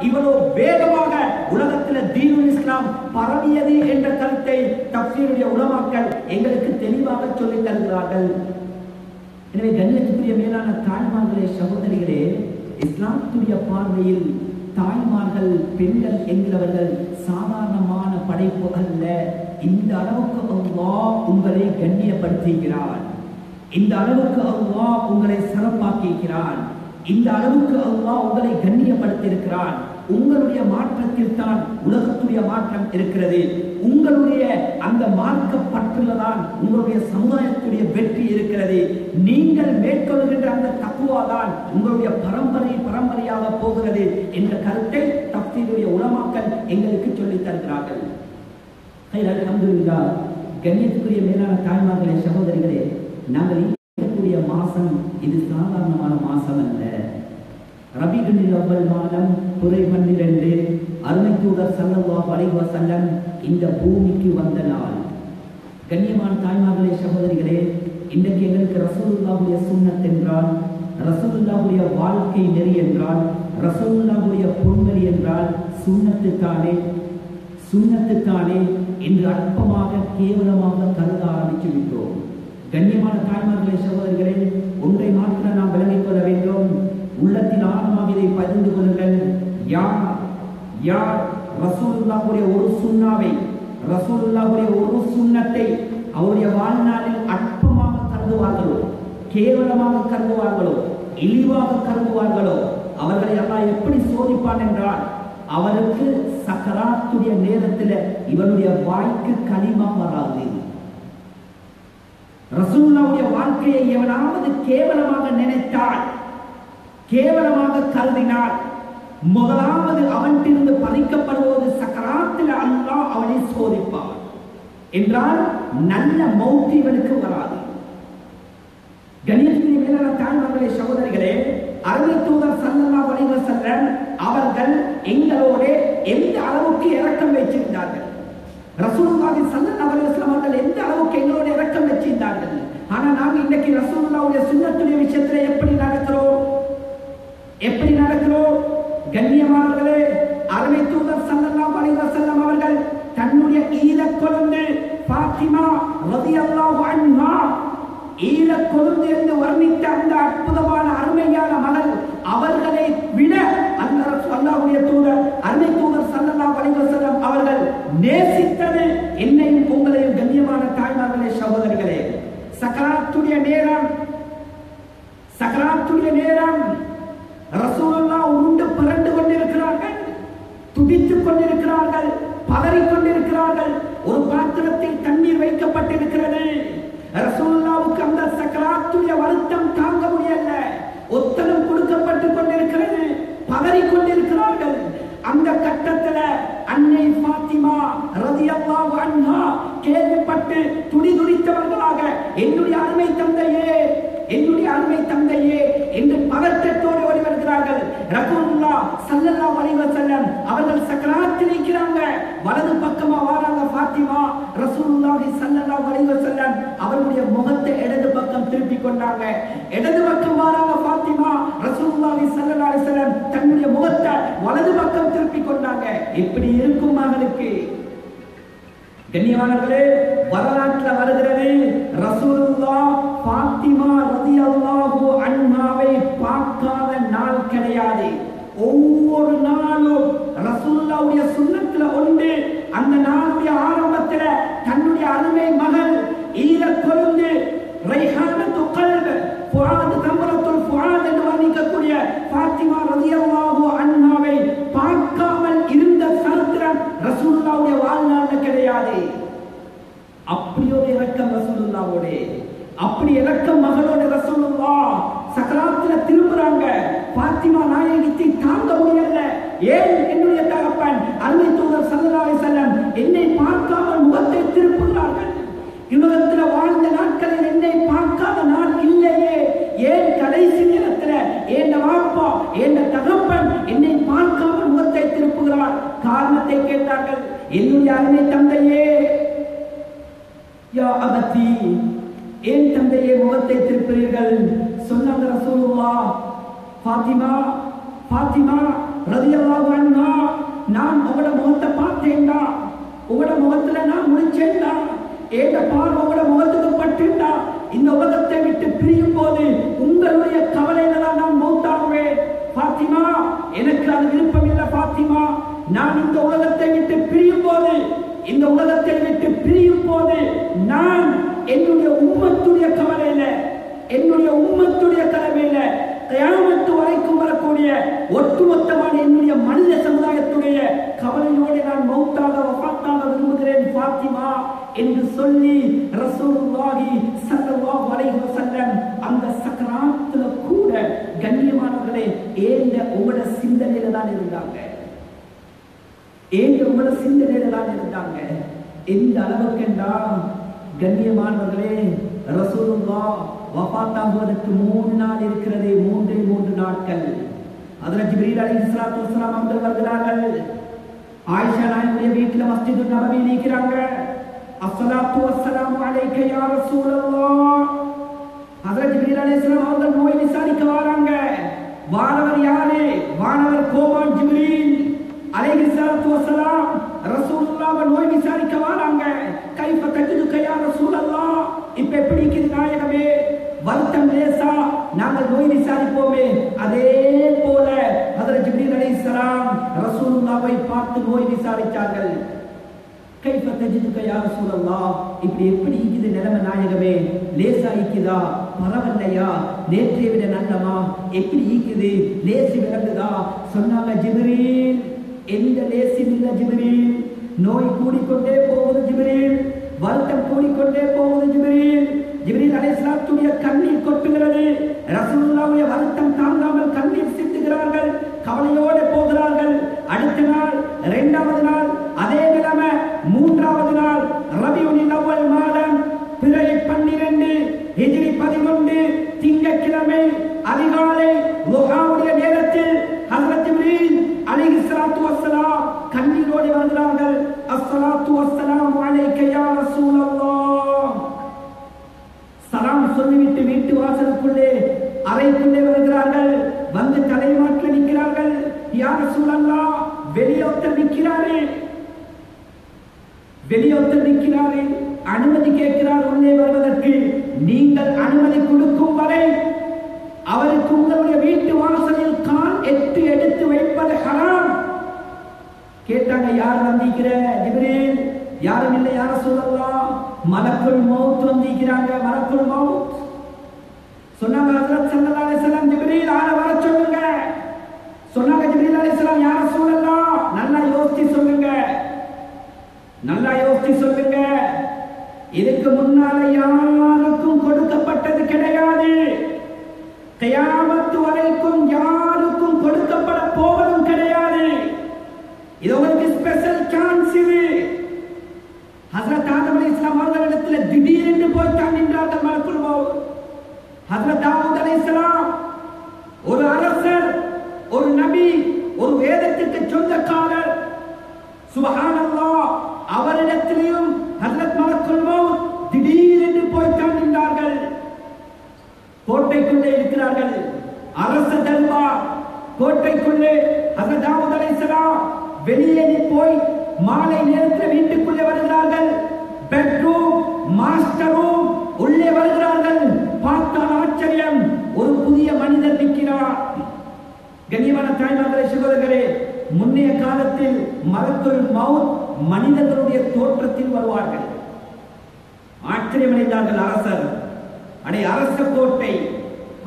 இவ்வளவு வேகமாக உலகத்தில் தீனுல் இஸ்லாம் பரவியது என்ற கருத்தை தஃசீருடைய உலமாக்கள் எங்களுக்கு தெளிவாக சொல்லித் தருகிறார்கள். எனவே கண்ணியத்துக்குரிய மேலான தாய்மார்களே, சகோதரிகளே, இஸ்லாத்துடைய பார்வையில் தாய்மார்கள், பெண்கள் என்கிறவர்கள் சாதாரணமான படைப்பு அல்ல. இந்த அளவுக்கு அல்லாஹ் உங்களை கண்ணியப்படுத்துகிறான், இந்த அளவுக்கு அல்லாஹ் உங்களை சிறப்பாக்குகிறான், இந்த அளவுக்கு அல்லாஹ் உங்களை கண்ணியப்படுத்தியிருக்கிறான். உங்களுடைய மாற்றத்தில் தான் உலகத்துடைய மாற்றம் இருக்கிறது. உங்களுடைய அந்த மார்க்கப்பட்டுள்ளதான் உங்களுடைய சமுதாயத்துடைய வெற்றி இருக்கிறது. நீங்கள் மேற்கொள்கின்ற அந்த தக்குவா தான் உங்களுடைய பரம்பரையாக போகிறது என்ற கருத்தை தஃசீருடைய உலமாக்கள் எங்களுக்கு சொல்லித் தருகிறார்கள். அல்ஹம்துலில்லாஹ். கண்ணியத்துக்குரிய மேலான தாய்மார்களே, சகோதரிகளே, நாங்கள் இருக்கக்கூடிய மாசம் இது சாதாரணமான மாசம் அல்ல. ரபீஉல் அவ்வல் மாதம் துறை 12 அருமை தூதர் ஸல்லல்லாஹு அலைஹி வஸல்லம் இந்த பூமிக்கு வந்த நாள். கண்ணியமான தாய்மார்களே, சகோதரிகளே, இன்றைக்கு எங்களுக்கு ரசூலுல்லாஹுடைய சுன்னத் என்றால், ரசூலுல்லாஹுடைய வாழ்க்கை நெறி என்றால், ரசூலுல்லாஹுடைய பொன்மொழி என்றால் சுன்னத்து தானே என்று அற்பமாக கேவலமாக கருத ஆரம்பித்து விட்டோம். கண்ணியமான தாய்மார்களே, சகோதரிகளே, ஒன்றை மாத்திர நாம் விளங்கிக் கொள்ள வேண்டும். உள்ளத்தில் ஆழமாக இதை பகிர்ந்து கொள்ளுங்கள். யார் ரசூலுல்லாஹுடைய ஒரு சுன்னாவை, ரசூலுல்லாஹுடைய ஒரு சுன்னத்தை அவருடைய வாழ்நாளில் அற்பமாக கருதுவார்களோ, கேவலமாக கருதுவார்களோ, இழிவாக கருதுவார்களோ, அவர்களை அல்லாஹ் எப்படி சோதிப்பான் என்றால், அவருக்கு சக்கராத்துடைய நேரத்தில் இவனுடைய வாய்க்கு களிமா வராது. ரசூலுல்லாஹுடைய வாழ்க்கையை எவனாவது கேவலமாக நினைத்தால், கேவலமாக கருதினால், முதலாவது அவனிலிருந்து பறிக்கப்படுவது சக்கராத்தில் அல்லாஹ் அவனை சோதிப்பான் என்றால் நல்ல மௌத் இவனுக்கு வராது. கண்ணியத்துக்குரிய மேலான தாய்மார்களே, சகோதரிகளே, அருமை தூதர் ஸல்லல்லாஹு அலைஹி வஸல்லம் அவர்கள் எங்களோட எந்த அளவுக்கு இரக்கம் வைச்சிருந்தார்கள், ரசூலுல்லாஹி ஸல்லல்லாஹு அலைஹி வஸல்லம் அவர்கள் எந்த அளவுக்கு எங்களோட இரக்கம் வச்சிருந்தார்கள். ஆனா நாங்க இன்னைக்கு ரசூலுல்லாஹுடைய சுன்னத்துடைய விஷயத்துல எப்படி நடக்கிறோம்? கண்ணியமானவர்களே, அருமை தூதர் ஸல்லல்லாஹு அலைஹி வஸல்லம் அவர்கள் தன்னுடைய ஈழ கொழுந்து ஃபாத்திமா ரலியல்லாஹு அன்ஹா, ஈழ கொழுந்து என்று வர்ணித்த அந்த அற்புதமான அருமையான மகள், அவர்களை விட அந்த அல்லாஹ்வுடைய தூதர் அருமை தூதர் ஸல்லல்லாஹு அலைஹி வஸல்லம் அவர்கள் நேசித்தது என்னையும் உங்களையும். கண்ணியமான தாய்மார்களே, சகோதரிகளே, சக்கராத்துடைய நேரம் ரசூலுல்லாஹ் உருண்டு பிறண்டு கொண்டிருக்கிறார்கள், துடித்துக் கொண்டிருக்கிறார்கள், பதறிக் கொண்டிருக்கிறார்கள். ஒரு பாத்திரத்தில் தண்ணீர் வைக்கப்பட்டிருக்கிறது. ரசூலுல்லாஹ்வுக்கு அந்த சக்கராத்துடைய வருத்தம் தாங்க முடியல. ஒத்தனம் கொடுக்கப்பட்டுக் கொண்டிருக்கிறது, பதறிக் கொண்டிருக்கிறார்கள். அந்த கட்டத்துல அன்னை ஃபாத்திமா ரலியல்லாஹு அன்ஹா கேள்விப்பட்டு துடிதுடித்தவர்களாக, என்னுடைய அருமை தந்தையே என்று பதட்டத்தோடு ஓடி வருகிறார்கள். ரசூலுல்லாஹ் ஸல்லல்லாஹு அலைஹி வஸல்லம் அவர்கள் சக்கராத்தில் இருக்கிறாங்க. வலது பக்கமா வராங்க ஃபாத்திமா. ரசூலுல்லாஹி ஸல்லல்லாஹு அலைஹி வஸல்லம் அவருடைய முகத்தை இடது பக்கம் திருப்பி கொண்டாங்க. இடது பக்கம் வராங்க ஃபாத்திமா. ரசூலுல்லாஹி ஸல்லல்லாஹு அலைஹி வஸல்லம் தன்னுடைய முகத்தை வலது பக்கம் திருப்பி கொண்டாங்க. எப்படி இருக்கும் மகளுக்கு? கண்ணியமானவர்களே, வரலாற்றில் வருகிறது, ரசூலுல்லாஹ் ஃபாத்திமா ரலியல்லாஹு அன்ஹாவை பார்க்காத நாள் கிடையாது. ஒவ்வொரு நாளும் ரசூலுல்லாஹ்வுடைய சுன்னத்துல ஒன்று. அந்த நாளுடைய ஆரம்பத்தில் தன்னுடைய அருமை மகள் ஈர கொழுந்து ரைஹானத்து கல்ப் ஃபுஆத் தம்ரத்துல் ஃபுஆத் என்று வர்ணிக்கக்கூடிய ஃபாத்திமா ரலியல்லாஹு அன்ஹாவை பார்க்காமல் இருந்த சரித்திரம் ரசூலுல்லாஹ்வுடைய வாழ்நாளில் கிடையாது. அப்படி ஒரு இரக்கம் ரசூலுல்லாஹ்வோட, அப்படி இரக்கம் மகளோட ரசூலுல்லாஹ் சக்கராத்துல திரும்புறாங்க. ஃபாத்திமா நாயகிக்கு தாங்க முடியல. ஏன் என்னுடைய தகப்பன் அருமை தூதர் ஸல்லல்லாஹு அலைஹி வஸல்லம் என்னை பார்க்காமல் முகத்தை திருப்புகிறார்கள்? உலகத்தில் வாழ்ந்த நாட்களில் என்னை பார்க்காத நாள் இல்லையே. ஏன் கடைசி நேரத்தில் என் வாப்பா என் தகப்பன் என்னை பார்க்காமல் முகத்தை திருப்புகிறார்? காரணத்தை கேட்டார்கள். என்னுடைய அருமை தந்தையே, யா அபதி, என் தந்தையே முகத்தை திருப்புகிறீர்கள்? சொன்னாங்க ரசூலுல்லாஹ், ஃபாத்திமா ரலியல்லாஹு அன்ஹா நான் உங்களோட முகத்தை பார்த்தேன்டா, உங்களோட முகத்துல நான் முடிச்சேன்டா, ஏட பார் உங்களோட முகத்துக்கு பட்டுண்டா, இந்த உலகத்தை விட்டு பிரியும் போது உங்களுடைய கவலையில தான் நான் மௌத்தாகுவேன். பாத்திமா, எனக்கு அது விருப்பம் இல்லை பாத்திமா. நான் இந்த உலகத்தை விட்டு பிரியும் போது, இந்த உலகத்தை விட்டு பிரியும் போது நான் என்னுடைய உம்மத்துடைய கவலையில, என்னுடைய உம்மத்துடைய தலைமையில கியாமத்து வரைக்கும் வரக்கூடிய ஒட்டுமொத்தமான என்னுடைய மனித சமுதாயத்துடைய கவலையோடு நான் மௌத்தாக வஃபாத்தாக விரும்புகிறேன் பாத்திமா என்று சொல்லி ரசூலுல்லாஹி ஸல்லல்லாஹு அலைஹி வஸல்லம் அந்த சக்கராத்துல கூட கண்ணியமானவர்களே ஏந்த உங்களோட சிந்தனையில தான் இருந்தாங்க. ஏந்த உங்களோட சிந்தனையில தான் இருந்தாங்க. எந்த அளவுக்கு என்றால் கண்ணியமானவர்களே, ரசூலுல்லாஹ் வஃபாத்தாகுவதற்கு 3 நாள் இருக்கிறது. 3 நாட்கள். ஹஜ்ரத் ஜிப்ரீல் அலைஹிஸ்ஸலாத்து வஸ்ஸலாம் அவர்கள் வருகிறார்கள். ஆயிஷா நாயகியுடைய வீட்டில் மஸ்ஜிது நபவியில் இருக்கிறாங்க. அஸ்ஸலாத்து வஸ்ஸலாமு அலைக யா ரசூலல்லாஹ். ஹஜ்ரத் ஜிப்ரீல் அலைஹிஸ்ஸலாம் அவர்கள் நோய் விசாரிக்க வராங்க. வானவர் யாரு? வானவர் கோமான் ஜிப்ரீல் அலைஹிஸ்ஸலாத்து வஸ்ஸலாம் ரசூலுல்லாஹ் நோய் விசாரிக்க வராங்க. கைஃப தஜிதுக யா ரசூலல்லாஹ், இப்ப எப்படி இருக்குது நாயகமே? வருத்தம் லேசா? நாங்கள் நோய் விசாரிப்போமே அதே போல ஹஜ்ரத் ஜிப்ரீல் அலைஹிஸ்ஸலாம் ரசூலுல்லாஹ்வை பார்த்து நோய் விசாரித்தார்கள். கைஃப தஜிதுக யா ரசூலல்லாஹ், இப்படி எப்படி இருக்குது நிலைமை நாயகமே? லேசா இருக்குதா? பரவல்லையா? நேற்றை விட நல்லமா? எப்படி இருக்குது? லேசி விளங்குதா? சொன்னாங்க ஜிப்ரீல், எந்த லேசியும் இல்ல ஜிப்ரீல். நோய் கூடிக்கொண்டே போகுது ஜிப்ரீல், வருத்தம் கூடிக்கொண்டே போகுது ஜிப்ரீல். ஜிப்ரீல் அலைஹிஸ்ஸலாத்துடைய கண்ணீர் கொட்டுகிறது. ரசூலுல்லாஹ்வுடைய வருத்தம் தாங்காமல் கண்ணீர் சிந்துகிறார்கள், கவலையோடு போகிறார்கள். அடுத்த நாள், 2வது நாள் அதே நிலைமை. 3வது நாள் ரபியுல் அவ்வல் மாதம் பிறை 12 ஹிஜ்ரி 11 திங்கட்கிழமை அதிகாலை லுஹாவுடைய நேரத்தில் ஹஜ்ரத் ஜிப்ரீல் அலைஹிஸ்ஸலாத்து வஸ்ஸலாம் கண்ணீரோடு வருகிறார்கள். அஸ்ஸலாத்து வஸ்ஸலாமு அலைக யா ரசூலல்லாஹ். சலாம் சொல்லிவிட்டு வீட்டு வாசலுக்குள்ளே அறைக்குள்ளே வருகிறார்கள். வந்து தலைமாட்டில் நிற்கிறார்கள். யா ரசூலல்லாஹ், வெளியோத்தர் நிற்கிறாரே, வெளியோத்தர் நிற்கிறாரே, அனுமதி கேட்கிறார் உள்ளே வருவதற்கு. நீங்கள் அனுமதி கொடுக்கும் வரை அவருக்கு உங்களுடைய வீட்டு வாசலில் கால் எடுத்து வைப்பது ஹராம். கேட்டாங்க, யார் வந்திருக்கிற? ஜிப்ரீல். யாரும் இல்லை யா ரசூலல்லாஹ், மலக்குல் மௌத் வந்திருக்கிறாங்க. மலக்குல் மௌத் சொன்னாங்க. ஹஜ்ரத் ஸல்லல்லாஹு அலைஹி வஸல்லம் ஜிப்ரீல் ஆள வர சொல்லுங்க. சொன்னாங்க ஜிப்ரீல் அலைஹிஸ்ஸலாம், யா ரசூலல்லாஹ், நல்லா யோசிச்சு சொல்லுங்க, நல்லா யோசிச்சு சொல்லுங்க. இதுக்கு முன்னால யாருக்கும் கொடுக்கப்பட்டது கிடையாது. கியாமத் வரைக்கும் யாருக்கும் கொடுக்கப்பட போவதும் கிடையாது. இது உங்களுக்கு ஸ்பெஷல் சான்ஸ். இது ஹஜ்ரத் ஆதம் அலைஹிஸ்ஸலாம் அவர்களிடத்தில் திடீரென்று போய்த்தான் நின்றார்கள் மலக்குல் மௌத். ஹஜ்ரத் தாவூத் அலைஹிஸ்ஸலாம் ஒரு அரசர், ஒரு நபி, ஒரு வேதத்துக்கு சொந்தக்காரர். சுப்ஹானல்லாஹ், அவரிடத்திலும் ஹஜ்ரத் மலக்குல் மௌத் திடீரென்று போய்த்தான் நின்றார்கள். கோட்டைக்குள்ளே இருக்கிறார்கள். அரச தர்பார் கோட்டைக்குள்ளே. ஹஜ்ரத் தாவூத் அலைஹிஸ்ஸலாம் வெளியே போய் மாலை நேரத்தில் வீட்டுக்குள்ளே வருகிறார்கள். பெட்ரூம், மாஸ்டர் ரூம் உள்ளே வருகிறார்கள். பார்த்தால் ஆச்சரியம், ஒரு புதிய மனிதர் நிற்கிறார். கண்ணியமான தாய்மார்களே, சகோதரர்களே, முன்னைய காலத்தில் மலக்குல் மௌத் மனிதர்களுடைய தோற்றத்தில் வருவார்கள். ஆச்சரியமடைந்தார்கள் அரசர். அடே, அரச கோட்டை,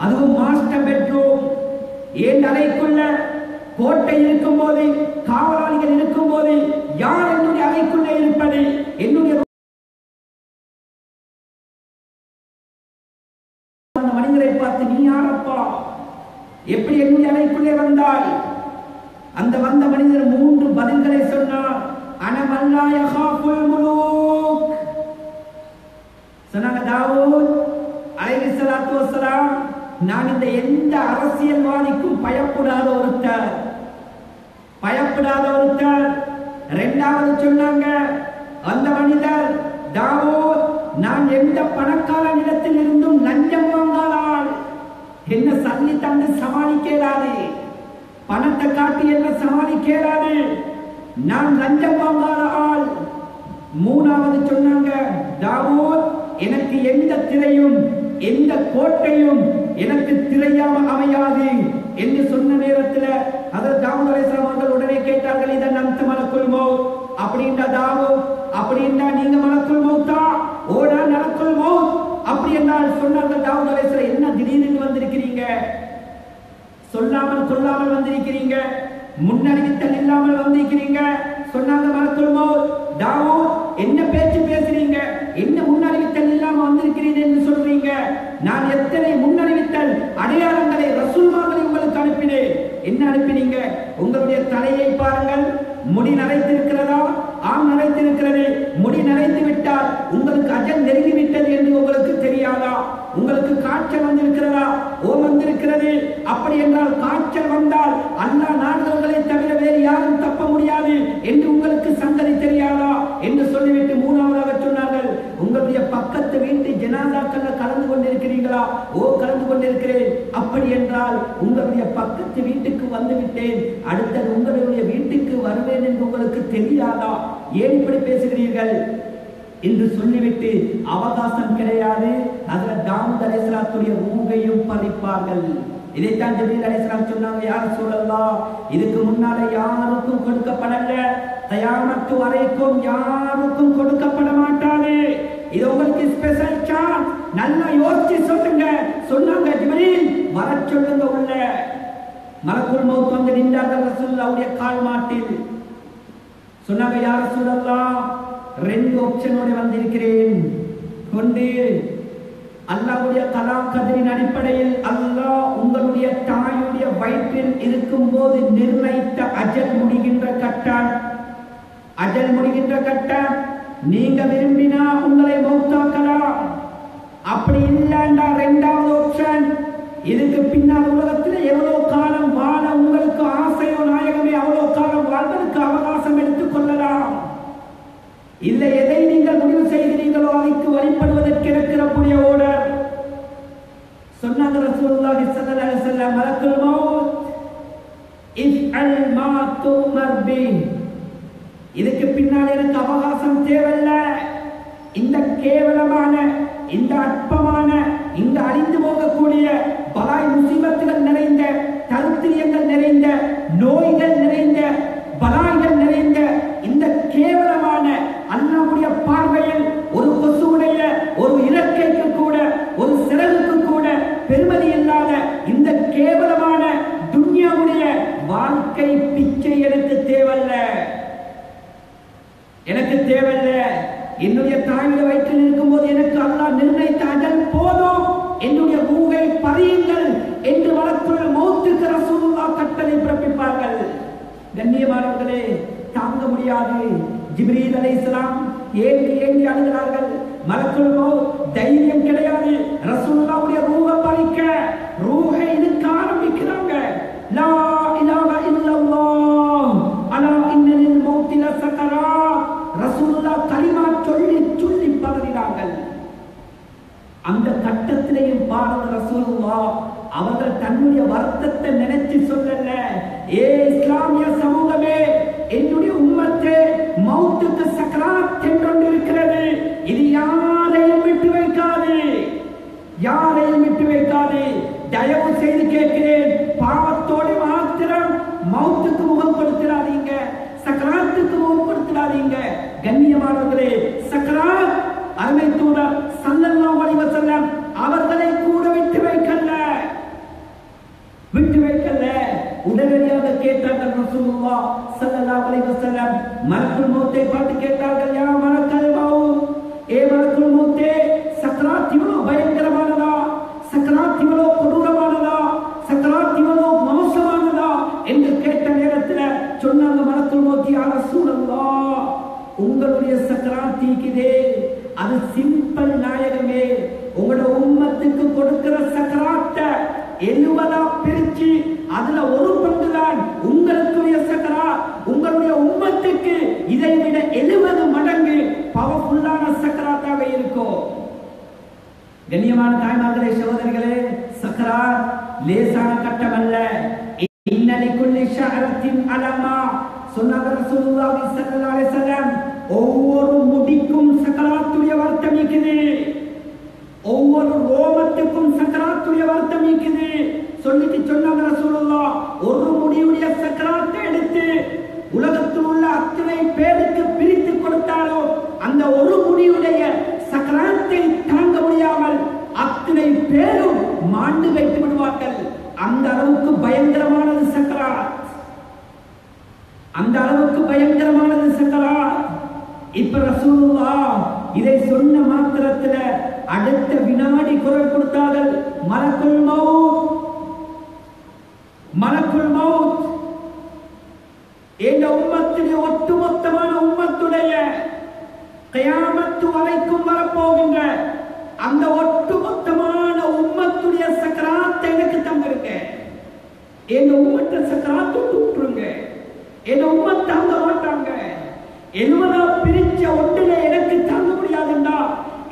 அதுவும் மாஸ்டர் பெட்ரூம். ஏன் அறைக்குள்ள கோட்டை இருக்கும் போது, காவலாளிகள் இருக்கும் போது, யார் என்னுடைய அறைக்குள்ளே இருப்பது? என்னுடைய மனிதரை பார்த்து, நீ யாரப்பா, எப்படி என்னுடைய அறைக்குள்ளே வந்தாய்? அந்த வந்த மனிதர் 3 பதில்களை சொன்னார். அனமல்லா யஹாஃபுல் முலூக். சொன்னாங்க, தாவூத் அலைஹிஸ்ஸலாத்து வஸ்ஸலாம், நான் இந்த எந்த அரசியல்வாதிக்கும் பயப்படாத ஒருத்தர், பயப்படாத ஒருத்தர். 2வது சொன்னாங்க அந்த மனிதர், தாவூத், நான் எந்த பணக்காரனிடத்தில் இருந்தும் லஞ்சம் வாங்காதால். என்ன சல்லி தந்து சமாளிக்கிறாரு, பணத்தை காட்டி என்ன சமாளிக்கிறாரு. நான் லஞ்சம் வாங்காத ஆள். மூணாவது சொன்னாங்க, தாவூத் எனக்கு எந்த திரையும் எந்த கோட்டையும் எனக்கு திரையாம அமையாது என்று சொன்ன நேரத்தில் அதற்கு தாவூத் அலைஹிஸ்ஸலாம் அவர்கள் உடனே கேட்டார்கள், இதன் அந்த மலக்குல் மௌத் அப்படின்னா தாவூத் அப்படின்னா நீங்க மலக்குல் மௌத்தா? ஓடா மலக்குல் மௌத் அப்படி என்றால் சொன்னார்கள் தாவூத் அலைஹிஸ்ஸலாம், என்ன திடீர்னு வந்திருக்கிறீங்க, சொல்லாமல் கொள்ளாமல் வந்திருக்கிறீங்க, முன்னறிவித்தல் இல்லாமல் வந்திருக்கிறீங்க. சொன்னாங்க மலக்குல் மௌத், தாவூத் என்ன பேச்சு பேசுறீங்க, என்ன முன்னறிவித்தல் இல்லாம வந்திருக்கிறீங்க என்று சொல்றீங்க? நான் எத்தனை முன்னறிவித்தல் அடையாளங்களை ரசூல்மார்களை உங்களுக்கு அனுப்பினேன். என்ன அனுப்பினீங்க? உங்களுடைய தலையை பாருங்கள், முடி நரைத்திருக்கிறதா? ஆம் நரைத்திருக்கிறது. முடி நரைத்து விட்டால் உங்களுக்கு அஜல் நெருங்கிவிட்டது என்று உங்களுக்கு தெரியாதா? உங்களுக்கு காய்ச்சல் வந்திருக்கிறதா? ஓம் வந்திருக்கிறது. அப்படி என்றால் காய்ச்சல் வந்தால் அல்லாஹ் நாடுகளை தவிர வேறு யாரும் தப்ப முடியாது என்று உங்களுக்கு சங்கதி தெரியாதா என்று சொல்லிவிட்டு மூணாவதாக சொன்னார்கள், உங்களுடைய பக்கத்து வீட்டு ஜனாதாக்கள்ல கலந்து கொண்டிருக்கிறீங்களா? ஓ கலந்து கொண்டிருக்கிறேன். அப்படி என்றால் உங்களுடைய பக்கத்து வீட்டுக்கு வந்து விட்டேன், அடுத்தது உங்களுடைய வீட்டுக்கு வருவேன் என்று உங்களுக்கு தெரியாதா? ஏன் இப்படி பேசுகிறீர்கள் என்று சொல்லிவிட்டு அவகாசம் கிடையாது. அதில் தாவூத் அலைஹிஸ்ஸலாத்துடைய ரூஹையும் பறிப்பார்கள். இதைத்தான் ஜிப்ரீல் அலைஹிஸ்ஸலாம் சொன்னாங்க, யா ரசூலல்லாஹ் இதுக்கு முன்னால யாருக்கும் கொடுக்கப்படல, கயாமத் வரைக்கும் யாருக்கும் கொடுக்கப்பட மாட்டாது. இது உங்களுக்கு ஸ்பெஷல் சான்ஸ், நல்லா யோசிச்சு சொல்லுங்க. சொன்னாங்க ஜிப்ரீல் வர சொல்லுங்க உள்ள. மலக்குல் மௌத் வந்து நின்றார்கள் ரசூலுல்லாஹ்வுடைய கால் மாட்டில். சொன்னாங்க, யா ரசூலல்லாஹ் ரெண்டு ஆப்ஷனோட வந்திருக்கிறேன். ஒன்று, அல்லாஹ்வுடைய கலா கதிரின் அடிப்படையில் அல்லாஹ் உங்களுடைய தாயுடைய வயிற்றில் இருக்கும் போது நிர்ணயித்த அஜல் முடிகின்ற கட்டம், அஜல் முடிகின்ற கட்டம் நீங்க விரும்பினா உங்களை மௌத்தாக்கலாம். அப்படி இல்லைண்டா இரண்டாவது ஆப்ஷன், இதுக்கு பின்னால் உலகத்தில் எவ்வளவு காலம் வாழ உங்களுக்கு ஆசையோ நாயகமே அவ்வளவு காலம் வாழ்வதற்கு அவகாசம் எடுத்துக் கொள்ளலாம். இல்லை எதை நீங்கள் முடிவு செய்கிறீர்களோ அதற்கு வழிபடுவதற்கு இருக்கக்கூடிய ஓடர். சொன்னாங்க ரசூலுல்லாஹி ஸல்லல்லாஹு அலைஹி வஸல்லம், மலக்குல் மௌத் இஃஅல் மா துமர் பி. இதுக்கு பின்னால் எனக்கு அவகாசம் தேவையில்லை. இந்த கேவலமான, இந்த அற்பமான, இந்த அழிந்து போகக்கூடிய பலாய் முசீபத்துகள் நிறைந்த, தருத்திரியங்கள் நிறைந்த, நோய்கள் நிறைந்த, பலாய்கள் நிறைந்த இந்த கேவலமான அல்லாஹ்வுடைய பார்வையில் ஒரு கொசுவுடைய ஒரு இறக்கைக்கு கூட, ஒரு சிறகுக்கு கூட பெருமதி இல்லாத இந்த கேவலமான துன்யாவுடைய வாழ்க்கை பிச்சை எனக்கு தேவையில்ல, எனக்கு தேவையில்ல. என்னுடைய தாயுடைய வயிற்றில் இருக்கும் போது எனக்கு அல்லாஹ் நிர்ணயித்த அஜல் போதும், என்னுடைய ரூஹை பறியுங்கள் என்று மலக்குல் மௌத்துக்கு ரசூலுல்லாஹ் கட்டளை பிறப்பிப்பார்கள். கண்ணியமானவர்களே, தாங்க முடியாது. ஜிப்ரீல் அலைஹிஸ்ஸலாம் ஏங்கி ஏங்கி அழுகிறார்கள். மலக்குல் மௌத் தைரியம் கிடையாது ரசூலுல்லாஹ்வுடைய ரூஹை பறிக்க. ரூஹை இழுக்க ஆரம்பிக்கிறாங்க. லா இலாஹ இல்லல்லாஹ் அலா இன்னலில் மௌத்தி லஸகராத். ரசூலுல்லாஹ் கலிமா சொல்லி சொல்லி பதறினார்கள். அந்த கட்டத்திலேயும் பாரத ரசூலுல்லாஹ் அவர்கள் தன்னுடைய வருத்தத்தை நினைச்சு சொல்லல, ஏ இஸ்லாமிய சமூகமே, என்னுடைய உம்மத்தே, மௌத்துக்கு சக்கராத் என்றொன்றிருக்கிறது. இது யாரையும் விட்டு வைக்காது, யாரையும் விட்டு வைக்காது. தயவு செய்து கேட்கிறேன், பாவத்தோடு மாத்திரம் மௌத்துக்கு முகம் கொடுத்துடாதீங்க, சக்கராத்துக்கு முகம் கொடுத்துடாதீங்க. கண்ணியமானவர்களே, சக்கராத் அருமை தூதர் ஸல்லல்லாஹு அலைஹி வஸல்லம் அவர்களை கூட விட்டு வைக்கல, விட்டு வைக்கல. உடனடியாக கேட்டார்கள் ரசூலுல்லாஹ் ஸல்லல்லாஹு அலைஹி வஸல்லம், மலக்குல் மௌத்தை பார்த்து கேட்டார்கள், யா மலக்கல் மௌத், ஏ மலக்குல் மௌத்தே, சக்கராத் இவ்வளவு பயங்கரமானதா, சக்கராத் இவ்வளவு கொடூரமானதா, சக்கராத் இவ்வளவு மோசமானதா என்று கேட்ட நேரத்தில் சொன்னாங்க மலக்குல் மௌத், யா ரசூலல்லாஹ் உங்களுடைய சக்கராத் தீக்குதே அது சிம்பிள் நாயகமே. உங்களோட உம்மத்துக்கு கொடுக்கிற சக்கராத்த 70 பிரிச்சு அதுல ஒரு பங்கு தான் உங்களுடைய சக்கராத். உங்களுடைய உம்மத்துக்கு இதை விட 70 மடங்கு பவர்ஃபுல்லான சக்கராத்தாக இருக்கும். கண்ணியமான தாய்மார்களே, சகோதரிகளே, சக்கராத் லேசான கட்டம் அல்ல. இன்னலிக்குல்லி ஷஅரத்தின் அலமா சொன்னாங்க ரசூலுல்லாஹி ஸல்லல்லாஹு அலைஹி வஸல்லம் ஒவ்வொரு முடிக்கும் சக்கராத்துடைய வருத்தம் இருக்குது, ஒவ்வொரு ரோமத்துக்கும் சக்கராத்துடைய வருத்தம் இருக்குது. சொல்லிட்டு சொன்னாங்க ரசூலுல்லாஹ், ஒரு முடியுடைய சக்கராத்தை எடுத்து உலகத்தில் உள்ள அத்தனை பேருக்கு பிரித்து கொடுத்தாலும் அந்த ஒரு முடியுடைய சக்கராத்தை தாங்க முடியாமல் அத்தனை பேரும் மாண்டு வைத்து விடுவார்கள். அந்த அளவுக்கு பயங்கரமானது சக்கராத், அந்த அளவுக்கு பயங்கரமானது சக்கராத். இப்ப ரசூலுல்லாஹ் இதை சொன்ன மாத்திரத்தில் அடுத்த வினாடி குரல் கொடுத்தார்கள், மலக்குல் மௌத், மலக்குல் மௌத். இந்த உம்மத்துடைய ஒட்டுமொத்தமான உம்மத்துடைய கியாமத்து வரைக்கும் வரப்போகின்ற அந்த ஒட்டுமொத்தமான உம்மத்துடைய சக்கராத்தை எனக்கு தந்திருங்க. எங்க உம்மத்தை சக்கராத்து விட்டுருங்க, எங்க உம்மத் தாங்க மாட்டாங்க. 70 பிரிச்ச ஒன்றில எனக்கு தாங்க முடியாதுண்டா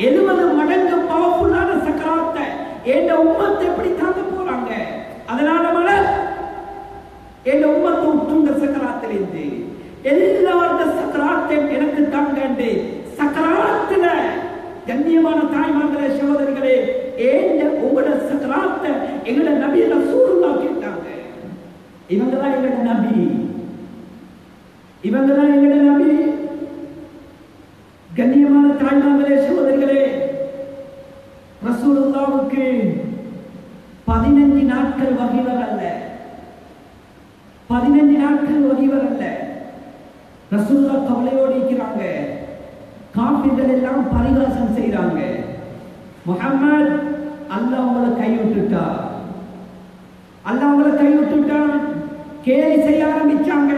70 மடங்கு பவர்ஃபுல்லான சக்கராத்தை எங்க உம்மத்தை எப்படி தாங்க போறாங்க? அதனால மலர் எங்க உம்மத்தை விட்டுங்க சக்கராத்திலிருந்து எல்லாத்த சக்கராத்தை எனக்கு தாங்க. சக்கராத்துல கண்ணியமான தாய்மார்களே சகோதரிகளே, ஏன் உங்களோட சக்கராத்தை எங்களோட நபி ரசூலுல்லாஹ் கேட்டாங்க. இவங்கதான் எங்களோட நபி, இவங்கதான் எங்களோட நபி. கண்ணியமான தாய்மார்களே சகோதரிகளே, ரசூலுல்லாஹ்வுக்கு 15 நாட்கள் வகை வரல, 15 நாட்கள் வகை வரல. ரசூலுல்லாஹ் கவலையோடு இருக்கிறாங்க. காஃபிர்கள் எல்லாம் பரிகாசம் செய்றாங்க. முஹம்மத், அல்லாஹ் அவங்களை கைவிட்டுட்டா, அல்லாஹ் அவங்களை கைவிட்டுட்டான். கேலி செய்ய ஆரம்பிச்சாங்க,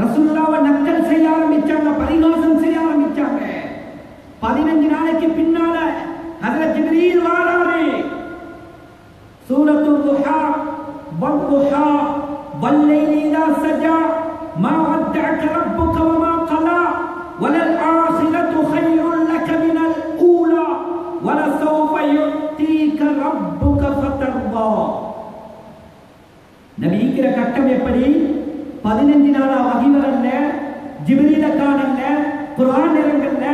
ரசூலுல்லாஹ்வை நக்கல் செய்ய ஆரம்பிச்சாங்க, பரிகாசம் செய்ய ஆரம்பிச்சாங்க. 15 நாளைக்கு பின்னால ஹஜ்ரத் ஜிப்ரீல் வாராரு. சூரத்துல் துஹா வத்துஹா வல்லைலி இதா சஜா மா வத்தஅக ரப்புக வமா கலா வலல் ஆখিরাতু கைருல் லக மினல் ஊலா வலசௌஃப யு'தீக ரப்புக ஃபதர்தா. நபிக்கிற கட்டம் எப்படி? 15 நாளா வஹி வரல, ஜிப்ரீல காணல, குர்ஆன் இறங்கல.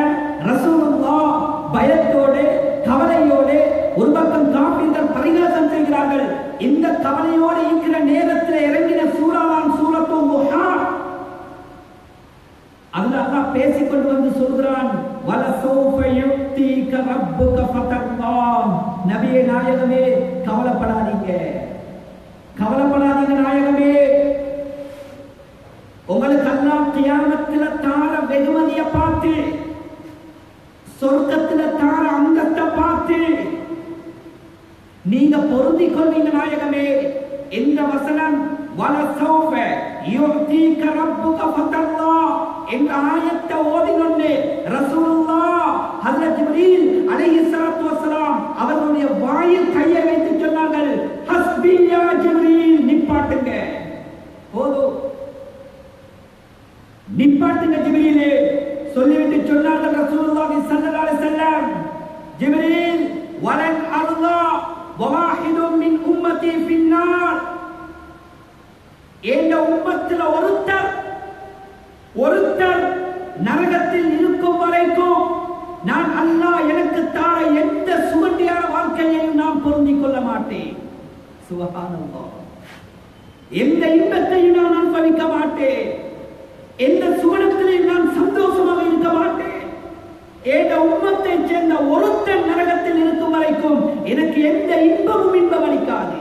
ரசூலுல்லாஹ் பயத்தோடு கவலையோடு ஒரு பக்கம் காஃபிர்கள் பரிகாசம் செய்கிறார்கள். இந்த கவலையோடு இருக்கிற நேரத்தில் இறங்கின சூறாவான் சூரத்துல் துஹா. அதுல அல்லாஹ் பேசிக்கொண்டு வந்து சொல்கிறான், வலசௌஃப யு'தீக ரப்புக ஃபதர்தா. நபியே நாயகமே, கவலைப்படாதீங்க, கவலைப்படாதீங்க நாயகமே. உங்களுக்கு அல்லாஹ் கியாமத்துல தார வெகுமதிய பார்த்து, சொர்க்கத்துல தார அங்கத்தை பார்த்து நீங்க பொருந்திக் கொள்வீங்க நாயகமே. இந்த வசனம் வலசௌஃப யு'தீக ரப்புக ஃபதர்தா என்ற ஆயத்தை ஓதினொன்னே ரசூலுல்லாஹ் ஹஜ்ரத் ஜிப்ரீல் அலைஹிஸ்ஸலாத்து வஸ்ஸலாம் அவர்களுடைய வாயில் கையை வைத்து சொன்னார்கள், ஹஸ்பி யா ஜிப்ரீல், நிப்பாட்டுங்க, போதும், நிப்பாட்டுங்க ஜிப்ரீலே. சொல்லிவிட்டு சொன்னார்கள் ரசூலுல்லாஹி ஸல்லல்லாஹு அலைஹி வஸல்லம், ஜிப்ரீல் வலன் அல்லாஹ் வவாஹிதும் மின் உம்மதி ஃபின்னார். இந்த உம்மத்தில் ஒருத்தர் நரகத்தில் இருக்கும் வரைக்கும் நான் அல்லாஹ் எனக்கு தார எந்த சுகண்டியான வாழ்க்கையையும் நான் பொருந்திக் கொள்ள மாட்டேன். சுப்ஹானல்லாஹ். எந்த இன்பத்தையும் நான் அனுபவிக்க மாட்டேன், எந்த சுகத்திலையும் நான் சந்தோஷமாக இருக்க மாட்டேன். இந்த உம்மத்தை சேர்ந்த ஒருத்தர் நரகத்தில் இருக்கும் வரைக்கும் எனக்கு எந்த இன்பமும் இன்பம் அளிக்காது.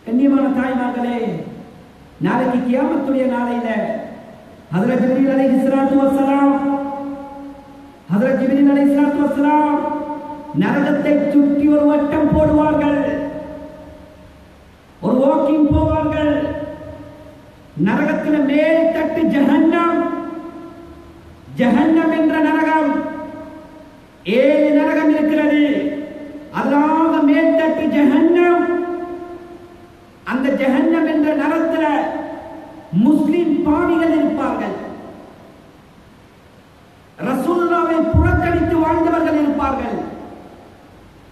கண்ணியமான தாய்மார்களே, நாளைக்கு கியாமத்துடைய நாளையில ஹஜ்ரத் ஜிப்ரீல் அலைஹிஸ்ஸலாத்து வஸ்ஸலாம் நரகத்தை சுற்றி ஒரு வட்டம் போடுவார்கள், ஒரு வாக்கிங் போவார்கள். நரகத்தில் மேல் தட்டு ஜஹன்னம், ஜஹன்னம் என்ற நரகம் 7 நரகம் இருக்கிறது. அல்லாஹ் மேல் தட்டு ஜஹன்னம். அந்த ஜஹன்னம் என்ற நரகத்தில் முஸ்லிம் பாவிகள் இருப்பார்கள், ரசூலுல்லாஹ்வை புறக்கணித்து வாழ்ந்தவர்கள் இருப்பார்கள்,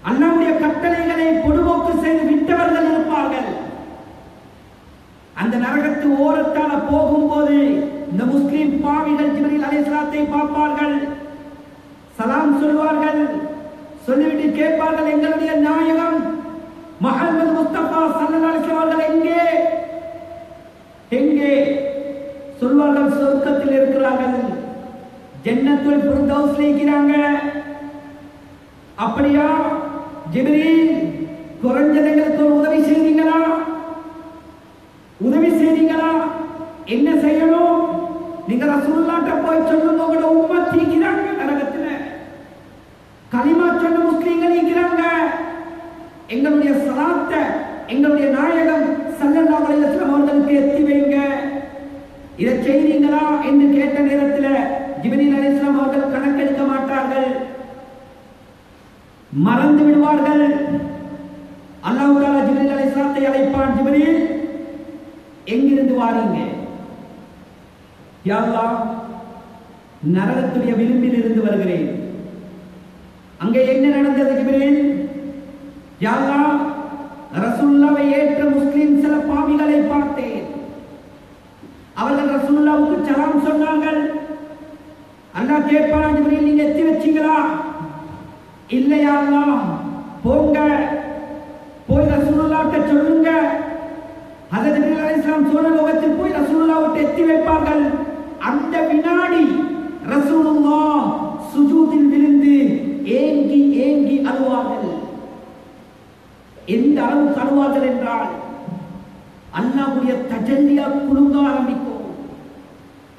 அல்லாஹ்வுடைய கட்டளைகளை பொடுபோக்கு செய்து விட்டவர்கள் இருப்பார்கள். அந்த நரகத்து ஓரத்தால போகும்போது இந்த முஸ்லிம் பாவிகள் ஜிப்ரீல் அலைஹிஸ்ஸலாத்தை பார்ப்பார்கள், சலாம் சொல்வார்கள், சொல்லிவிட்டு கேட்பார்கள், எங்களுடைய நாயகம் முஹம்மது முஸ்தபா ஸல்லல்லாஹு அலைஹி வஸல்லம் எங்கே? எங்கே? சொல்வார்கள், சொர்க்கத்தில் இருக்கிறார்கள், ஜன்னத்துல் ஃபிர்தௌஸ்ல இருக்கிறாங்க. அப்படியா ஜிப்ரீல், குறைஞ்சது எங்களுக்கு ஒரு உதவி செய்வீங்களா? உதவி செய்வீங்களா? என்ன செய்யணும்? நீங்க ரசூலுல்லாஹ்ட்ட போய் சொல்லுங்க, உங்களோட உம்மத் இருக்கிறாங்க நரகத்துல, கலிமா சொன்ன முஸ்லிம்கள் இருக்கிறாங்க, எங்களுடைய ஸலாத்தை எங்களுடைய நாயகம் ஸல்லல்லாஹு அலைஹி வஸல்லம் அவர்களுக்கு எத்தி வைங்க, இதை செய்வீங்களா என்று கேட்ட நேரத்தில் ஜிப்ரீல் அலைஹிஸ்ஸலாம் அவர்கள் கணக்கெடுக்க மாட்டார்கள், மறந்து விடுவார்கள். அல்லாஹ் தஆலா ஜிப்ரீல் அலைஹிஸ்ஸலாத்தை அழைப்பான், ஜிப்ரீல் எங்கிருந்து வாரீங்க? யா அல்லாஹ், நரகத்துடைய விளிம்பில் இருந்து வருகிறேன். அங்கே என்ன நடந்தது ஜிப்ரீல்? யா அல்லாஹ், ரசூலுல்லாஹ்வை ஏற்ற முஸ்லிம் சில பாவிகளை பார்த்தேன், அவர்கள் ரசூலுல்லாஹ்வுக்கு சலாம் சொன்னார்கள். அல்லாஹ் கேட்பான், ஜிப்ரீல் நீங்க எத்தி வச்சீங்களா? இல்லையா அல்லாஹ், போங்க போய் ரசூலுல்லாஹ்ட்ட சொல்லுங்க. ஹஜ்ரத் ஜிப்ரீல் அலைஹிஸ்ஸலாம் சொர்க்கத்தில் போய் ரசூலுல்லாஹ்வை எத்தி வைப்பார்கள். அந்த வினாடி ரசூலுல்லாஹ் சுஜூதில் விழுந்து ஏங்கி ஏங்கி அழுவார்கள். எந்த அளவுக்கு அழுவார்கள் என்றால் அல்லாஹ்வுடைய தஜல்லியா குலுங்க ஆரம்பிக்கும்.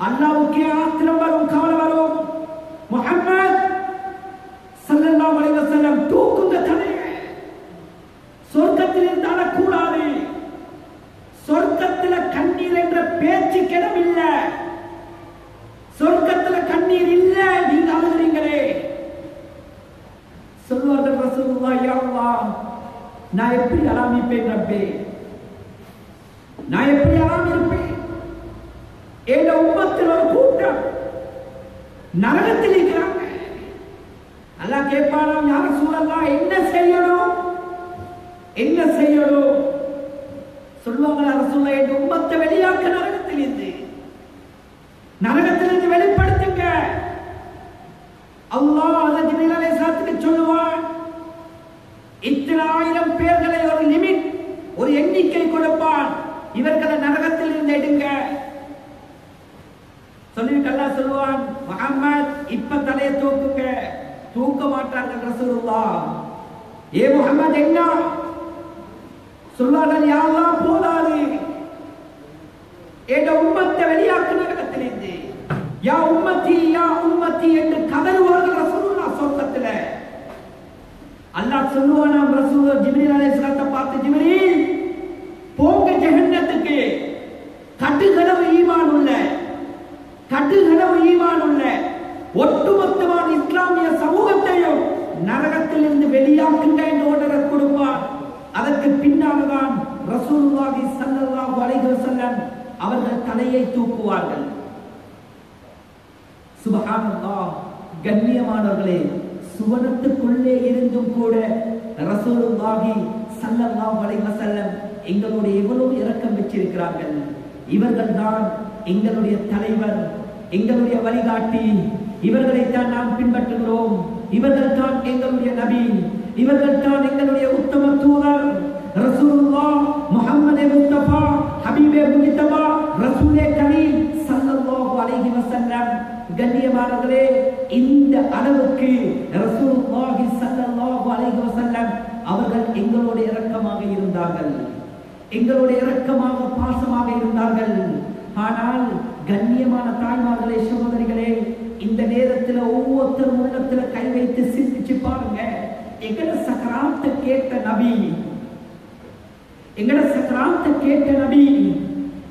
அல்லாஹ்வுக்கே ஆத்திரம் வரும், கவலை வரும். முஹம்மத் ஸல்லல்லாஹு அலைஹி வஸல்லம் தூக்குங்க தலையை, சொர்க்கத்தில் இருந்து அழக்கூடாது, சொர்க்கத்தில் கண்ணீர் என்ற பேச்சு கிடமில்ல, சொர்க்கத்தில் கண்ணீர் இல்ல, நீங்க அழுகிறீங்களே. சொல்வார்கள் ரசூலுல்லாஹ், யா அல்லாஹ், நான் எப்படி அலாமிப்பேன் ரப்பே, நான் எப்படி அலாம் இருப்பேன்? என் உம்மத்தில் ஒரு கூட்டம் நரகத்தில் இருக்கிறாங்க. அல்லாஹ் கேட்பானாம், யா ரசூலல்லாஹ் என்ன செய்யணும், என்ன செய்யணும்? சொல்வாங்க, ரசூலுல்லாஹ் என் உம்மத்தை வெளியாக்க நரகத்திலிருந்து, நரகத்திலிருந்து வெளிப்படுத்துங்க. அல்லாஹ் ஹஜ்ரத் ஜிப்ரீல் அலைஹிஸ்ஸலாத்துக்கு சொல்லுவான், இத்தனை ஆயிரம் பேர்களை ஒரு லிமிட், ஒரு எண்ணிக்கை கொடுப்பான், இவர்களை நரகத்தில் இருந்து எடுங்க. சொல்லிட்டு அல்லாஹ் சொல்லுவான், முஹம்மத் இப்ப தலையை தூக்குங்க. தூக்க மாட்டார்கள் ரசூலுல்லாஹ். ஏ முஹம்மத் என்ன சொல்வார்கள்? யா அல்லாஹ் போதாது, என் உம்மத்தை வெளியாக்கு நரகத்திலிருந்து. யா உம்மத்தி யா உம்மத்தி என்று கதறுவார்கள் ரசூலுல்லாஹ் சொர்க்கத்தில். அல்லாஹ் சொல்லுவானாம் ரசூல் ஜிப்ரீல் அலைஹிஸ்ஸலாத்தை பார்த்து, ஜிப்ரீல் போங்க ஜஹன்னத்துக்கு, கட்டுகளவு ஈமான் உள்ள, கட்டுகளவு ஈமான் உள்ள ஒட்டுமொத்தமான இஸ்லாமிய சமூகத்தையும் நரகத்தில் இருந்து வெளியாக்குங்க என்று ஆர்டர் கொடுப்பார். அதற்கு பின்னால்தான் ரசூலுல்லாஹி ஸல்லல்லாஹு அலைஹி வஸல்லம் அவர்கள் தலையை தூக்குவார்கள். சுப்ஹானல்லாஹ். கண்ணியமானவர்களே, சுவனத்துக்குள்ளே இருந்தும் கூட ரசூலுல்லாஹி ஸல்லல்லாஹு அலைஹி வஸல்லம் எங்களுடைய எவ்வளவு இரக்கம் வச்சிருக்கிறார்கள். இவர்கள் தான் எங்களுடைய தலைவர், எங்களுடைய வழிகாட்டி, இவர்களைத்தான் நாம் பின்பற்றுகிறோம். இவர்கள் தான் எங்களுடைய நபி, இவர்கள் தான் எங்களுடைய உத்தம தூதர் ரசூலுல்லாஹ் முஹம்மது முஸ்தபா ஹபீபே முஜ்தபா ரசூலே கரீம் ஸல்லல்லாஹு அலைஹி வஸல்லம். கண்ணியமானவர்களே, இந்த அளவுக்கு ரசூலுல்லாஹி ஸல்லல்லாஹு அலைஹி வஸல்லம் அவர்கள் எங்களோட இரக்கமாக இருந்தார்கள், எங்களோட இரக்கமாக பாசமாக இருந்தார்கள். ஆனால் கண்ணியமான தாய்மார்களே, சகோதரிகளே, இந்த நேரத்தில் ஒவ்வொருத்தரும் உள்ளத்தில் கை வைத்து சிந்திச்சு பாருங்க. எங்கட சக்கராத்தை கேட்ட நபி, எங்கட சக்கராத்தை கேட்ட நபி,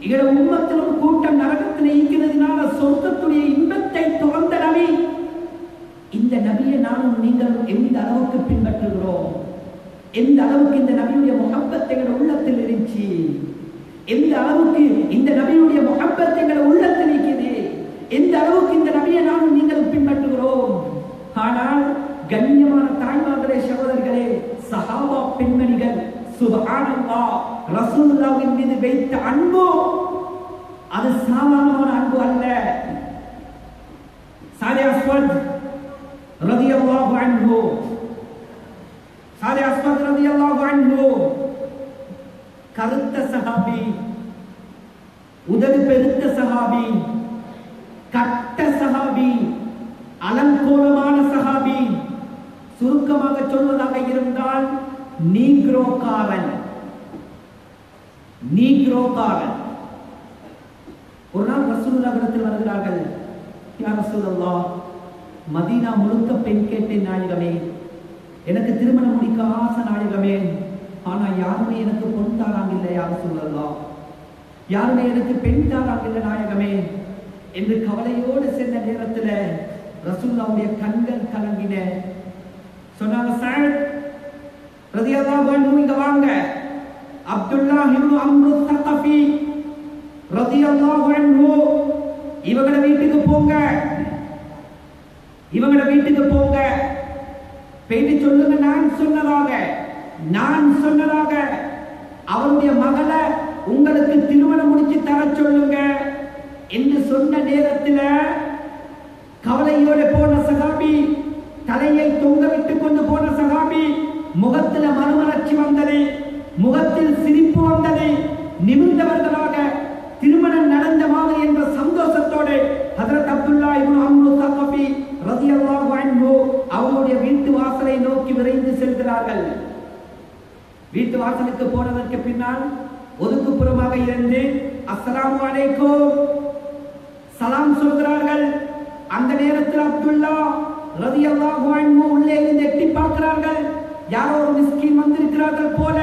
எங்கட உம்மத்தில் ஒரு கூட்டம் நரகத்தில் இருக்கிறதுனால சொர்க்கத்துடைய இன்பத்தை துறந்த நபி. இந்த நபியை நானும் நீங்களும் எந்த அளவுக்கு பின்பற்றுகிறோம், எந்த அளவுக்கு இந்த நபியுடைய முஹப்பத் எங்கட உள்ளத்தில் இருந்துச்சு, எந்த அளவுக்கு இந்த நபியுடைய முஹப்பத் எங்கட உள்ளத்தில் இருக்குது, எந்த அளவுக்கு இந்த நபியை நானும் நீங்களும் பின்பற்றுகிறோம். ஆனால் கண்ணியமான தாய்மார்களே, சகோதரர்களே, சஹாபா பெண்மணிகள் சுப்ஹானல்லாஹ் ரசூலுல்லாஹ்வின் மீது வைத்த அன்பு அது சாதாரணமான அன்பு அல்ல. சாலே அஸ்வத் ரலியல்லாஹு அன்ஹு, சாலே அஸ்வத் ரலியல்லாஹு அன்ஹு கருத்த சஹாபி, உதடு பெருத்த சஹாபி, கட்ட சஹாபி, அலங்கோலமான சஹாபி, சுருக்கமாக சொல்வதாக இருந்தால் நீக்ரோகாரன். நீக்ரோகாரன். ஒரு நாள் ரசூலுல்லாஹ் இடத்தில் வருகிறார்கள். யா ரசூலல்லாஹ், மதீனா முழுக்க பெண் கேட்டேன் நாயகமே, எனக்கு திருமணம் முடிக்க ஆசை நாயகமே, ஆனா யாருமே எனக்கு பொன் தாராங்க இல்லை யா ரசூலல்லாஹ், யாருமே எனக்கு பெண் தாராங்க இல்லை நாயகமே என்று கவலையோடு சென்ற நேரத்தில் ரசூலுல்லாஹ்வுடைய கண்கள் கலங்கின. சொன்னாங்க, சஅத் ரலியல்லாஹு அன்ஹு இங்க வாங்க, அப்துல்லாஹ் இப்னு அம்ரு ஸகஃபி ரலியல்லாஹு அன்ஹு இவங்கள வீட்டுக்கு போங்க, இவங்கள வீட்டுக்கு போங்க, போயிட்டு சொல்லுங்க நான் சொன்னதாக அவருடைய மகளை உங்களுக்கு திருமணம் முடிச்சு தர சொல்லுங்க என்று சொன்ன நேரத்தில் கவலையோட போன சகாபி, தலையை தொங்க விட்டு கொண்டு போன சகாபி முகத்தில் மறுமலர்ச்சி வந்தது, முகத்தில் சிரிப்பு வந்தது. நிமிர்ந்தவர்களாக திருமணம் நடந்த மாதிரி என்ற சந்தோஷத்தோடு ஹஜ்ரத் அப்துல்லாஹ் இப்னு அம்ரு ஸகஃபி ரலியல்லாஹு அன்ஹு அவருடைய வீட்டு வாசலை நோக்கி விரைந்து செல்கிறார்கள். வீட்டு வாசலுக்கு போனதற்கு பின்னால் ஒதுக்குப்புறமாக இருந்து அஸ்ஸலாமு அலைக்கும் சலாம் சொல்கிறார்கள். அந்த நேரத்தில் அப்துல்லாஹ் ரலியல்லாஹு அன்ஹு உள்ளே இருந்து எட்டி பார்க்கிறார்கள். யாரோ ஒரு மிஸ்கின் வந்திருக்கிறார்கள் போல.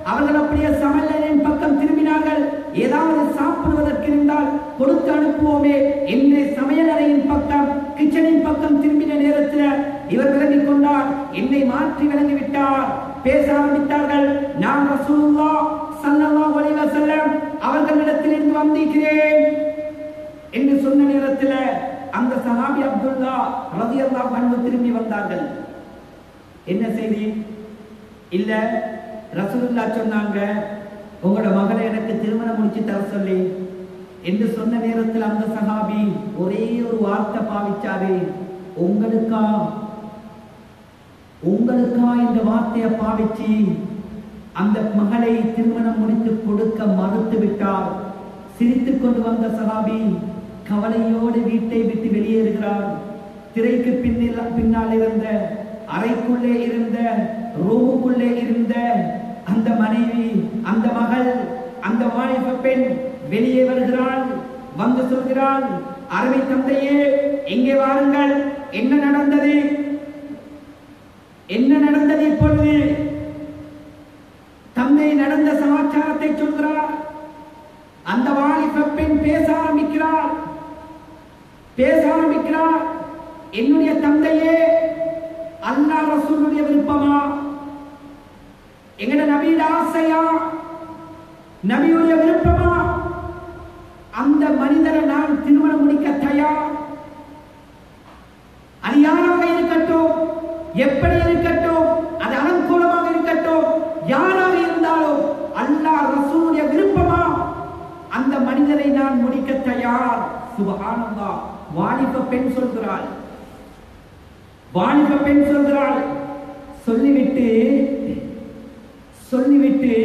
அவர்கள் அப்படியே சமையலின் பக்கம் திரும்பினார்கள். ஏதாவது சாப்பிடுவதற்கு இருந்தால் கொடுத்து அனுப்புவோமே என்று சமையலறையின் பக்கம், கிச்சனின் பக்கம் திரும்பின நேரத்தில் இவர் விளங்கிக் கொண்டார், என்னை மாற்றி விளங்கிவிட்டார். பேச ஆரம்பித்தார்கள். நான் ரசூலுல்லாஹ் ஸல்லல்லாஹு அலைஹி வஸல்லம் அவர்களிடத்தில் இருந்து வந்திருக்கிறேன் என்று சொன்ன நேரத்தில் அந்த சஹாபி அப்துல்லாஹ் ரலியல்லாஹு அன்ஹு திரும்பி வந்தார்கள். என்ன செய்தி? இல்ல, ரசூலுல்லாஹ் சொன்னாங்க, உங்களோட மகளை எனக்கு திருமணம் முடிச்சு தர சொல்லி என்று சொன்ன நேரத்தில் அந்த சஹாபி ஒரே ஒரு வார்த்தை பாவிச்சாரு, உங்களுக்கா இந்த வார்த்தையை பாவிச்சு அந்த மகளை திருமணம் முடித்து கொடுக்க மறுத்து விட்டார். சிரித்துக் கொண்டு வந்த சஹாபி கவலையோடு வீட்டை விட்டு வெளியேறுகிறார். திரைக்கு பின்னால் இருந்த அறைக்குள்ளே இருந்த ரூமுக்குள்ளே இருந்த அந்த மனைவி, அந்த மகள், அந்த வாலிப பெண் வெளியே வருகிறாள். வந்து சொல்கிறாள், அருமை தந்தையே, எங்கே வாருங்கள், என்ன நடந்தது இப்பொழுது? தந்தை நடந்த சமாச்சாரத்தை சொல்கிறார். அந்த வாலிப பெண் பேச ஆரம்பிக்கிறார். என்னுடைய தந்தையே, அல்லாஹ் ரசூலுடைய விருப்பமா, எங்கட நபியோட ஆசையா, நபியுடைய விருப்பமா, அந்த மனிதரை நான் திருமணம் முடிக்க தயார். அது யாராக இருக்கட்டும், எப்படி இருக்கட்டும், அது அலங்கோலமாக இருக்கட்டும், யாராக இருந்தாலும் அல்லாஹ் ரசூலுடைய விருப்பமா, அந்த மனிதரை நான் முடிக்க தயார். சுப்ஹானல்லாஹ். வாலிப பெண் சொல்கிறாள். சொல்லிவிட்டு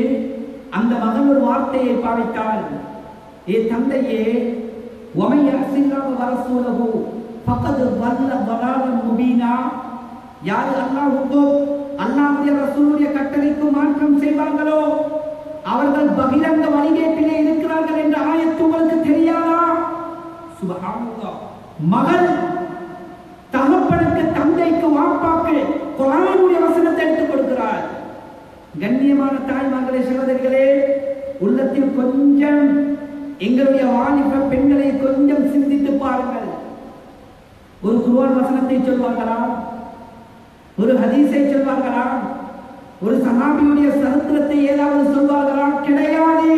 அந்த மகன் ஒரு வார்த்தையை பாவித்தாள். ஏ தந்தையே, வமைய அஸில்லாஹு வ ரசூலஹு ஃபகத் வல்ல வலாலன் முபீனா, யார் அல்லாஹ்வுக்கும் அல்லாஹ்வுடைய ரசூலுடைய கட்டளைக்கு மாற்றம் செய்வார்களோ அவர்கள் பகிரங்க வழிகேட்டிலே இருக்கிறார்கள் என்ற ஆயத்து உங்களுக்கு தெரியாதா? சுப்ஹானல்லாஹ். மகள் தகப்பனுக்கு, தந்தைக்கு, வாப்பாக்கு குர்ஆனுடைய வசனத்தை எடுத்துக் கொடுக்கிறார். கண்ணியமான தாய்மார்களே, சகோதரிகளே, உள்ளத்தில் கொஞ்சம் எங்களுடைய வாலிப பெண்களை கொஞ்சம் சிந்தித்து பாருங்கள். ஒரு குர்ஆன் வசனத்தை சொல்வார்களா? ஒரு ஹதீஸை சொல்வார்களா? ஒரு சஹாபியுடைய சரித்திரத்தை ஏதாவது சொல்வார்களா? கிடையாது.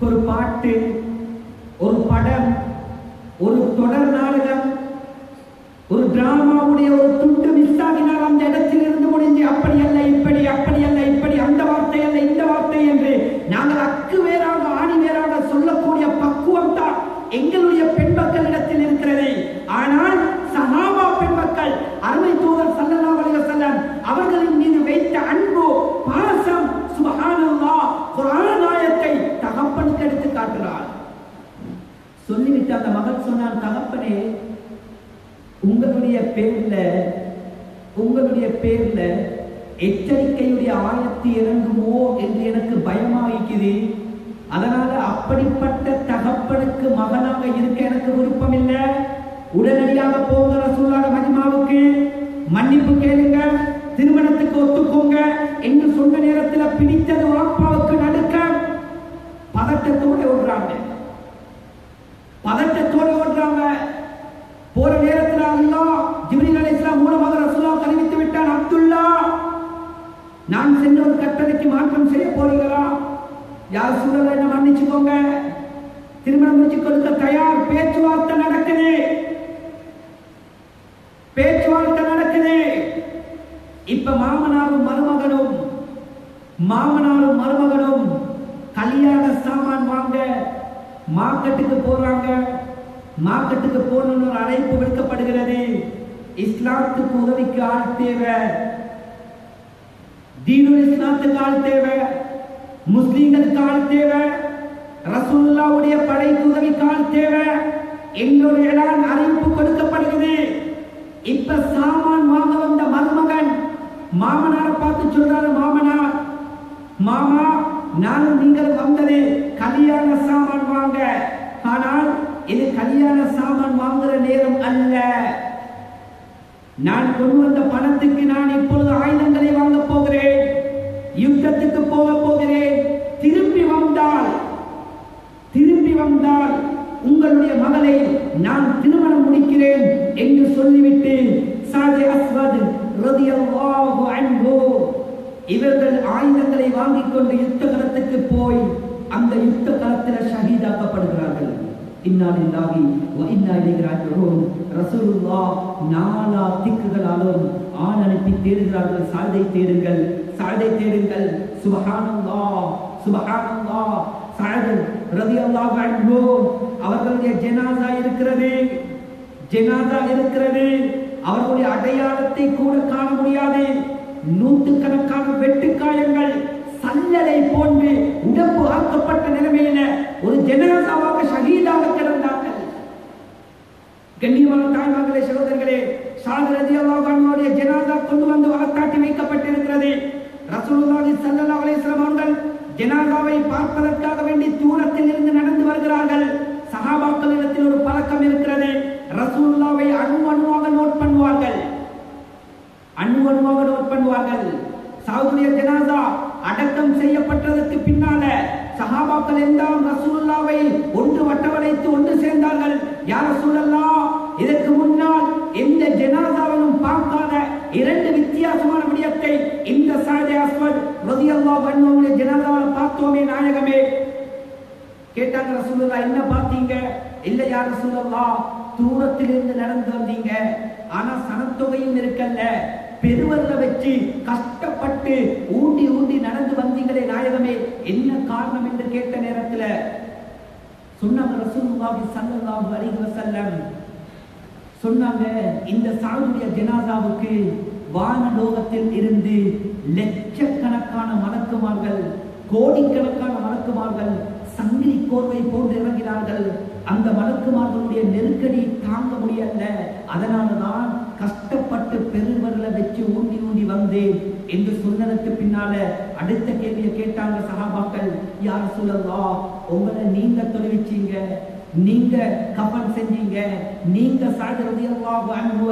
ஒரு பாட்டு, ஒரு படம், ஒரு தொடர் நாடகம், ஒரு டிராமாவுடைய ஒரு துண்டு மிஸ் ஆகினால் அந்த இடத்தில் இருந்து முடிஞ்சு அப்படி அல்ல இப்படி, அப்படி அல்ல இப்படி, அந்த வார்த்தை அல்ல இந்த வார்த்தை என்று நாங்கள் அக்கு வேறாக ஆணி வேறாக சொல்லிட்டு அந்த மகன் சொன்னான், தகப்பனே உங்களுடைய பேர்ல எச்சரிக்கையுடைய ஆயத்து இறங்குமோ என்று எனக்கு பயமாயிக்குது. அதனால அப்படிப்பட்ட தகப்பனுக்கு மகனாக இருக்க எனக்கு விருப்பம் இல்லை. உடனடியாக போகிற ரசூலுல்லாஹ் மஜ்மாவுக்கு மன்னிப்பு கேளுங்க, திருமணத்துக்கு ஒத்துக்கோங்க என்று சொன்ன நேரத்தில் பிடித்தது வாப்பாவுக்கு நடுக்க பதட்டத்தோடு ஓடுறாங்க. போற நேரத்தில் அல்லாஹ் ஜிப்ரீல் அலைஹிஸ்ஸலாம் மூலமாக ரசூலுல்லாஹ் அறிவித்து விட்டான், அப்துல்லா நான் சென்ற ஒரு கட்டளைக்கு மாற்றம் செய்ய போறீங்களா? யார் சூழல என்ன மன்னிச்சுக்கோங்க, திருமணம் முடிச்சு கொடுக்க தயார். பேச்சுவார்த்தை நடக்குது. இப்ப மாமனாரும் மருமகனும் கல்யாண சாமான் வாங்க மார்க்கெட்டுக்கு போறாங்க. மார்க்கெட்டுக்கு போகணும்னு ஒரு அழைப்பு விடுக்கப்படுகிறது. இஸ்லாத்துக்கு உதவிக்கு ஆள் தேவை, தீனுல் இஸ்லாத்துக்கு ஆள் தேவை, முஸ்லிம்களுக்கு ஆள் தேவை, ரசூலுல்லாஹ்வுடைய படைக்கு உதவிக்கு ஆள் தேவை என்னொரு இடம் அறிவிப்பு கொடுக்கப்படுகிறது. இப்ப சாமான் வாங்க வந்த மருமகன் மாமனாரை பார்த்து சொல்றாரு, மாமா நானும் நீங்கள் வந்தது கல்யாண சாமான் வாங்க, ஆனால் இது கல்யாண சாமான் வாங்குற நேரம் அல்ல. நான் கொண்டு வந்த பணத்துக்கு நான் இப்பொழுது ஆயுதங்களை வாங்க போகிறேன், யுத்தத்துக்கு போக போகிறேன். திரும்பி வந்தால் உங்களுடைய மகளை நான் திருமணம் முடிக்கிறேன் என்று சொல்லிவிட்டு சாஜி அஸ்வத் ரலியல்லாஹு அன்ஹு இவர்கள் ஆயுதங்களை வாங்கிக் கொண்டு யுத்த களத்துக்கு போய் அந்த யுத்த களத்தில் ஷஹீதாக்கப்படுகிறார்கள். இன்னா லில்லாஹி வ இன்னா இலைஹி ராஜிஊன். ரசூலுல்லாஹ் நாலா திக்குகளாலும் ஆள் அனுப்பி தேடுகிறார்கள், சாதை தேடுங்கள். சுப்ஹானல்லாஹ். சஅத் ரலியல்லாஹு அன்ஹு அவர்களுடைய ஜனாஸா இருக்கிறது. அவர்களுடைய அடையாளத்தை கூட காண முடியாது. நூற்றுக்கணக்கான வெட்டுக்காயங்கள், சல்லடை போன்று உடம்பு ஆக்கப்பட்ட நிலைமையில ஒரு ஜனாஸாவாக ஷஹீதாக கிடந்தார்கள். கண்ணியமான தாய்மார்களே, சகோதரர்களே, ஸஅத் ரலியல்லாஹு அன்ஹுடைய ஜனாஸா கொண்டு வந்து வளர்த்தாட்டி வைக்கப்பட்டிருக்கிறது. ரசூலுல்லாஹி ஸல்லல்லாஹு அலைஹி வஸல்லம் அவர்கள் ஜனாஸாவை பார்ப்பதற்காக வேண்டி தூரத்தில் இருந்து நடந்து வருகிறார்கள். சஹாபாக்களிடத்தில் ஒரு பழக்கம் இருக்கிறது, ரசூலுல்லாஹ்வை அணுவாக நோட் பண்ணுவார்கள். சஹாபுடைய ஜனாஸா அடக்கம் செய்யப்பட்டதற்கு பின்னால சஹாபாக்கள் எல்லாம் ரசூலுல்லாஹ்வை ஒன்று வட்டவளைத்து ஒன்று சேர்ந்தார்கள். யா ரசூலல்லாஹ், இதற்கு முன்னால் எந்த ஜனாஸாவிலும் பார்க்காத இரண்டு வித்தியாசமான விடயத்தை இந்த சாஜி அஸ்வத் ரலியல்லாஹு அன்ஹுடைய ஜனாஸாவில் பார்த்தோமே நாயகமே. கேட்டாங்க, ரசூலுல்லாஹ் என்ன பார்த்தீங்க? இல்ல யா ரசூலல்லாஹ், தூரத்தில் இருந்து நடந்து வந்தீங்க, ஆனா சனத்தொகையும் இருக்கல்ல, பெருவர்ல வச்சு கஷ்டப்பட்டு ஊண்டி நடந்து வந்தீங்களே நாயகமே, என்ன காரணம் என்று கேட்ட நேரத்தில் சொன்னாங்க ரசூலுல்லாஹி ஸல்லல்லாஹு அலைஹி வஸல்லம் சொன்னாங்க, இந்த சாதுடைய ஜனாஸாவுக்கு வானலோகத்தில் இருந்து லட்சக்கணக்கான மலக்குமார்கள், கோடிக்கணக்கான மலக்குமார்கள் சங்கிலி கோர்வை போன்று இறங்கினார்கள். அந்த மலக்குமார்களுடைய நெருக்கடி தாங்க முடியல, அதனாலதான் கஷ்டப்பட்டு பெருவர்ல வச்சு ஊண்டி வந்தேன் என்று சொன்னதற்கு பின்னால அடுத்த கேள்வியை கேட்டாங்க சஹாபாக்கள், யா ரசூலல்லாஹ், உங்களை நீங்க தொழுவிச்சீங்க, நீங்க கஃன் செஞ்சீங்க, நீங்க ஸஅத் ரலியல்லாஹு அன்ஹு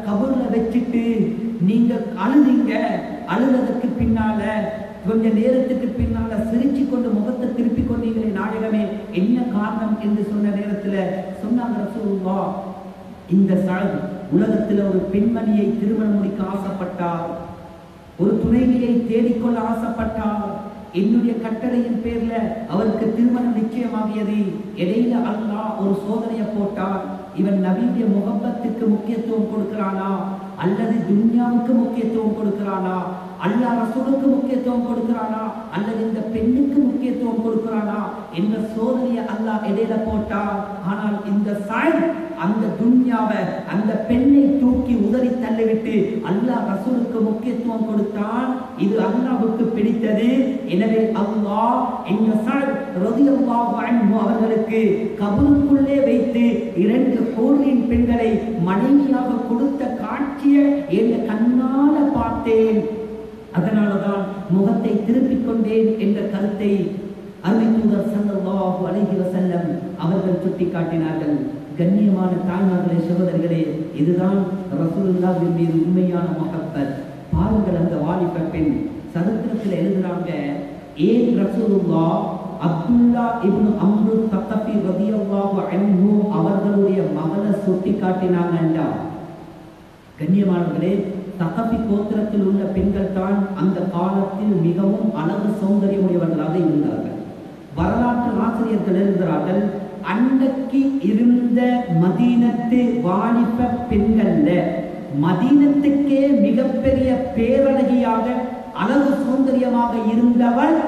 கபர்ல வச்சிட்டு நீங்க அழுதீங்க, அழுததற்கு பின்னால கொஞ்ச நேரத்துக்கு பின்னால சிரிச்சு கொண்டு முகத்தை திருப்பி கொண்டீங்களே நாயகமே, என்ன காரணம் என்று சொன்ன நேரத்துல சொன்னாங்க ரசூலுல்லாஹ், இந்த ஸஅத் உலகத்தில் ஒரு பெண்மணியை திருமணம் முடிக்க ஆசைப்பட்டார், ஒரு துணைவியை தேடிக்கொள்ள ஆசைப்பட்டார். என்னுடைய கட்டளையின் பேர்ல அவருக்கு திருமணம் நிச்சயமாகியது. இடையில அல்லாஹ் ஒரு சோதனையை போட்டார். இவன் நபியுடைய முகப்பத்துக்கு முக்கியத்துவம் கொடுக்கிறானா அல்லது துன்யாவுக்கு முக்கியத்துவம் கொடுக்கிறானா? அல்லாஹ் ரசூலுக்கு முக்கியத்துவம் கொடுக்கிறானா அல்லது இந்த பெண்ணுக்கு முக்கியத்துவம் கொடுக்கிறானா என்ற சோதனையை அல்லாஹ் இடையில போட்டா. ஆனால் இந்த சாய் அந்த துன்யாவை அந்த பெண்ணை தூக்கி உதறி தள்ளிவிட்டு அல்லாஹ் ரசூலுக்கு முக்கியத்துவம் கொடுத்தான். இது அல்லாஹ்வுக்கு பிடித்தது. எனவே அல்லாஹ் இந்த சாய் ரலியல்லாஹு அன்ஹு அவர்களுக்கு கபருக்குள்ளே வைத்து 2 ஹூரின் பெண்களை மனைவியாக கொடுத்த காட்சியை என் கண்ணால பார்த்தேன். அதனாலதான் முகத்தை திருப்பிக் கொண்டேன் என்ற கருத்தை அருமைத்தூதர் ஸல்லல்லாஹு அலைஹி வஸல்லம் அவர்கள் சுட்டிக்காட்டினார்கள். கண்ணியமான தாய்மார்களே, சகோதரர்களே, இதுதான் ரசூலுல்லாஹின் மீது உண்மையான முஹப்பத். பாருங்கள், அந்த வாலிப பெண் சரித்திரத்தில் எழுதுறாங்க, ஏன் ரசூலுல்லாஹ் அப்துல்லா இப்னு அம்ரு தக்கஃபி ரலியல்லாஹு அன்ஹு அவர்களுடைய மகளை சுட்டிக்காட்டினாங்கண்டா, கண்ணியமானவர்களே, தகப்பி கோத்திரத்தில் உள்ள பெண்கள் தான் அந்த காலத்தில் மிகவும் அழகு சௌந்தரியமுடையவர்களாக இருந்தார்கள். வரலாற்று ஆசிரியர்கள் எழுதுகிறார்கள், அன்றைக்கு இருந்த மதீனத்து வாலிப பெண்கள்ல மதீனத்துக்கே மிகப்பெரிய பேரழகியாக அழகு சௌந்தரியமாக இருந்தவள்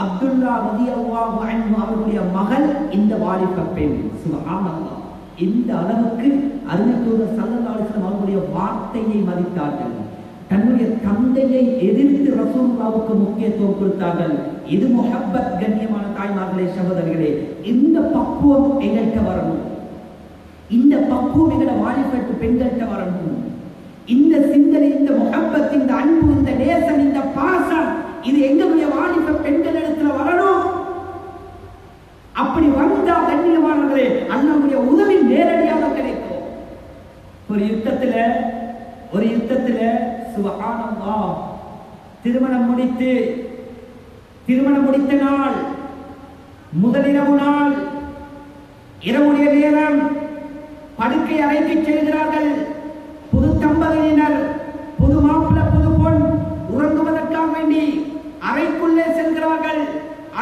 அப்துல்லா ரலியல்லாஹு அன்ஹு அவர்களுடைய மகள் இந்த வாலிப பெண். சுப்ஹானல்லாஹ், இந்த அளவுக்கு அருமைத்தூதர் ஸல்லல்லாஹு அலைஹி வஸல்லம் அவர்களுடைய வார்த்தையை மதித்தார்கள். தன்னுடைய தந்தையை எதிர்த்து ரசூலுல்லாஹ்வுக்கு முக்கியத்துவம் கொடுத்தார்கள். இது முஹப்பத். கண்ணியமான தாய்மார்களே, சகோதரர்களே, இந்த பக்குவம் எங்கள்கிட்ட வரணும். இந்த பக்குவம் எங்களோட வாலிபத்து பெண்கள்கிட்ட வரணும். இந்த சிந்தனை, இந்த முஹப்பத், இந்த அன்பு, இந்த நேசம், இந்த பாசம், இது எங்களுடைய வாலிப பெண்களிடத்துல வரணும். அப்படி வந்தா கண்ணியமானவர்களே, அல்லாஹ்வுடைய உதவி நேரடியாக கிடைக்கும். ஒரு யுத்தத்துல சுப்ஹானல்லாஹ், திருமணம் முடித்த நாள், முதலிரவு நாள், இரவுடைய நேரம், படுக்கை அறைக்கு செல்கிறார்கள். புது தம்பதியினர், புது மாப்பிள்ளை புது பொன் உறங்குவதற்காக வேண்டி அறைக்குள்ளே செல்கிறார்கள்.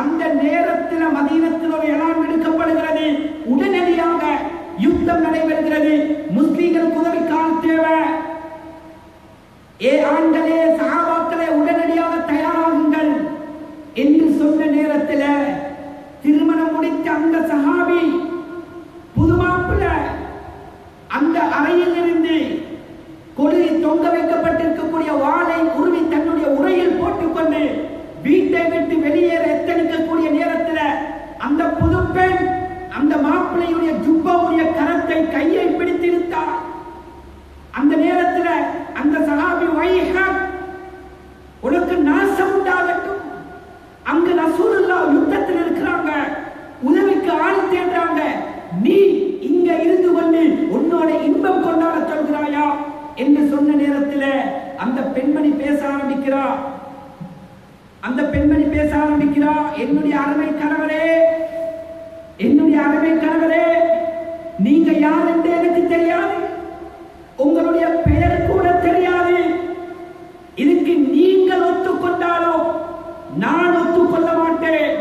அந்த நேரத்தில் மதீனத்தில் ஒரு எலாம் எடுக்கப்படுகிறது. உடனடியாக யுத்தம் நடைபெறுகிறது. முஸ்லிம்களுக்கு உதவிக்கால் தேவை. ஆண்களே, சஹாபாக்களே, உடனடியாக தயாராகுங்கள் என்று சொன்ன நேரத்தில் திருமணம் முடித்த அந்த சஹாபி புது மாப்பிள்ளை அந்த அறையில் இருந்து கொடி தொங்க வைக்கப்பட்டிருக்கக்கூடிய வாளை உருவி தன்னுடைய உரையில் போட்டுக்கொண்டு வீட்டை விட்டு வெளியேற எத்தனிக்கக்கூடிய நேரத்தில் அந்த புது பெண் அந்த மாப்பிள்ளையுடைய ஜுப்பாவுடைய கரத்தை, கையை பிடித்திருந்தார். அந்த நேரத்தில் அந்த சஹாபி, வைஹக், உனக்கு நாசம் உண்டாகட்டும், அங்கு ரசூலுல்லாஹ் யுத்தத்தில் இருக்கிறாங்க, உதவிக்கு ஆள் தேடுறாங்க, நீ இங்க இருந்து கொண்டு உன்னோட இன்பம் கொண்டாட சொல்கிறாயா என்று சொன்ன நேரத்தில் அந்த பெண்மணி பேச ஆரம்பிக்கிறார். என்னுடைய அருமை கணவரே, நீங்க யார் என்று எனக்கு தெரியாது, உங்களுடைய பெயர் கூட தெரியாது. இதுக்கு நீங்கள் ஒத்துக்கொண்டாலும் நான் ஒத்துக்கொள்ள மாட்டேன்.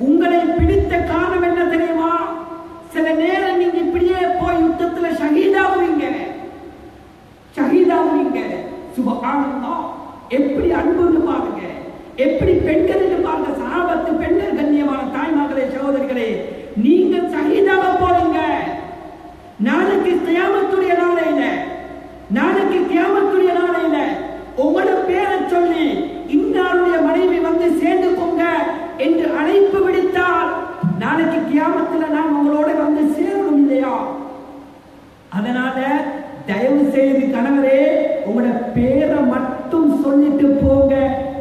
உங்களை பிடித்த காரணம் என்ன தெரியுமா? சில நேரம் நீங்க இப்படியே போய் யுத்தத்தில் ஷஹீதாவுவீங்க. சுப்ஹானல்லாஹ், எப்படி அன்புன்னு பாருங்க, எப்படி பெண்கள் பாருங்க. சஹாபத்து பெண்கள், கண்ணியமான தாய்மார்களே, சகோதரிகளே, நீங்க ஷஹீதாக போறீங்க. நாளைக்கு கியாமத்துடைய நாளையில உங்களோட பேரை சொல்லி இன்னாருடைய மனைவி வந்து சேர்ந்துக்கோங்க என்று அழைப்பு விடுத்தால் நாளைக்கு கியாமத்துல நான் உங்களோட வந்து சேரணும் இல்லையா? அதனால தயவு செய்து கணவரே, உங்களோட பேரை மட்டும் சொல்லிட்டு போங்க.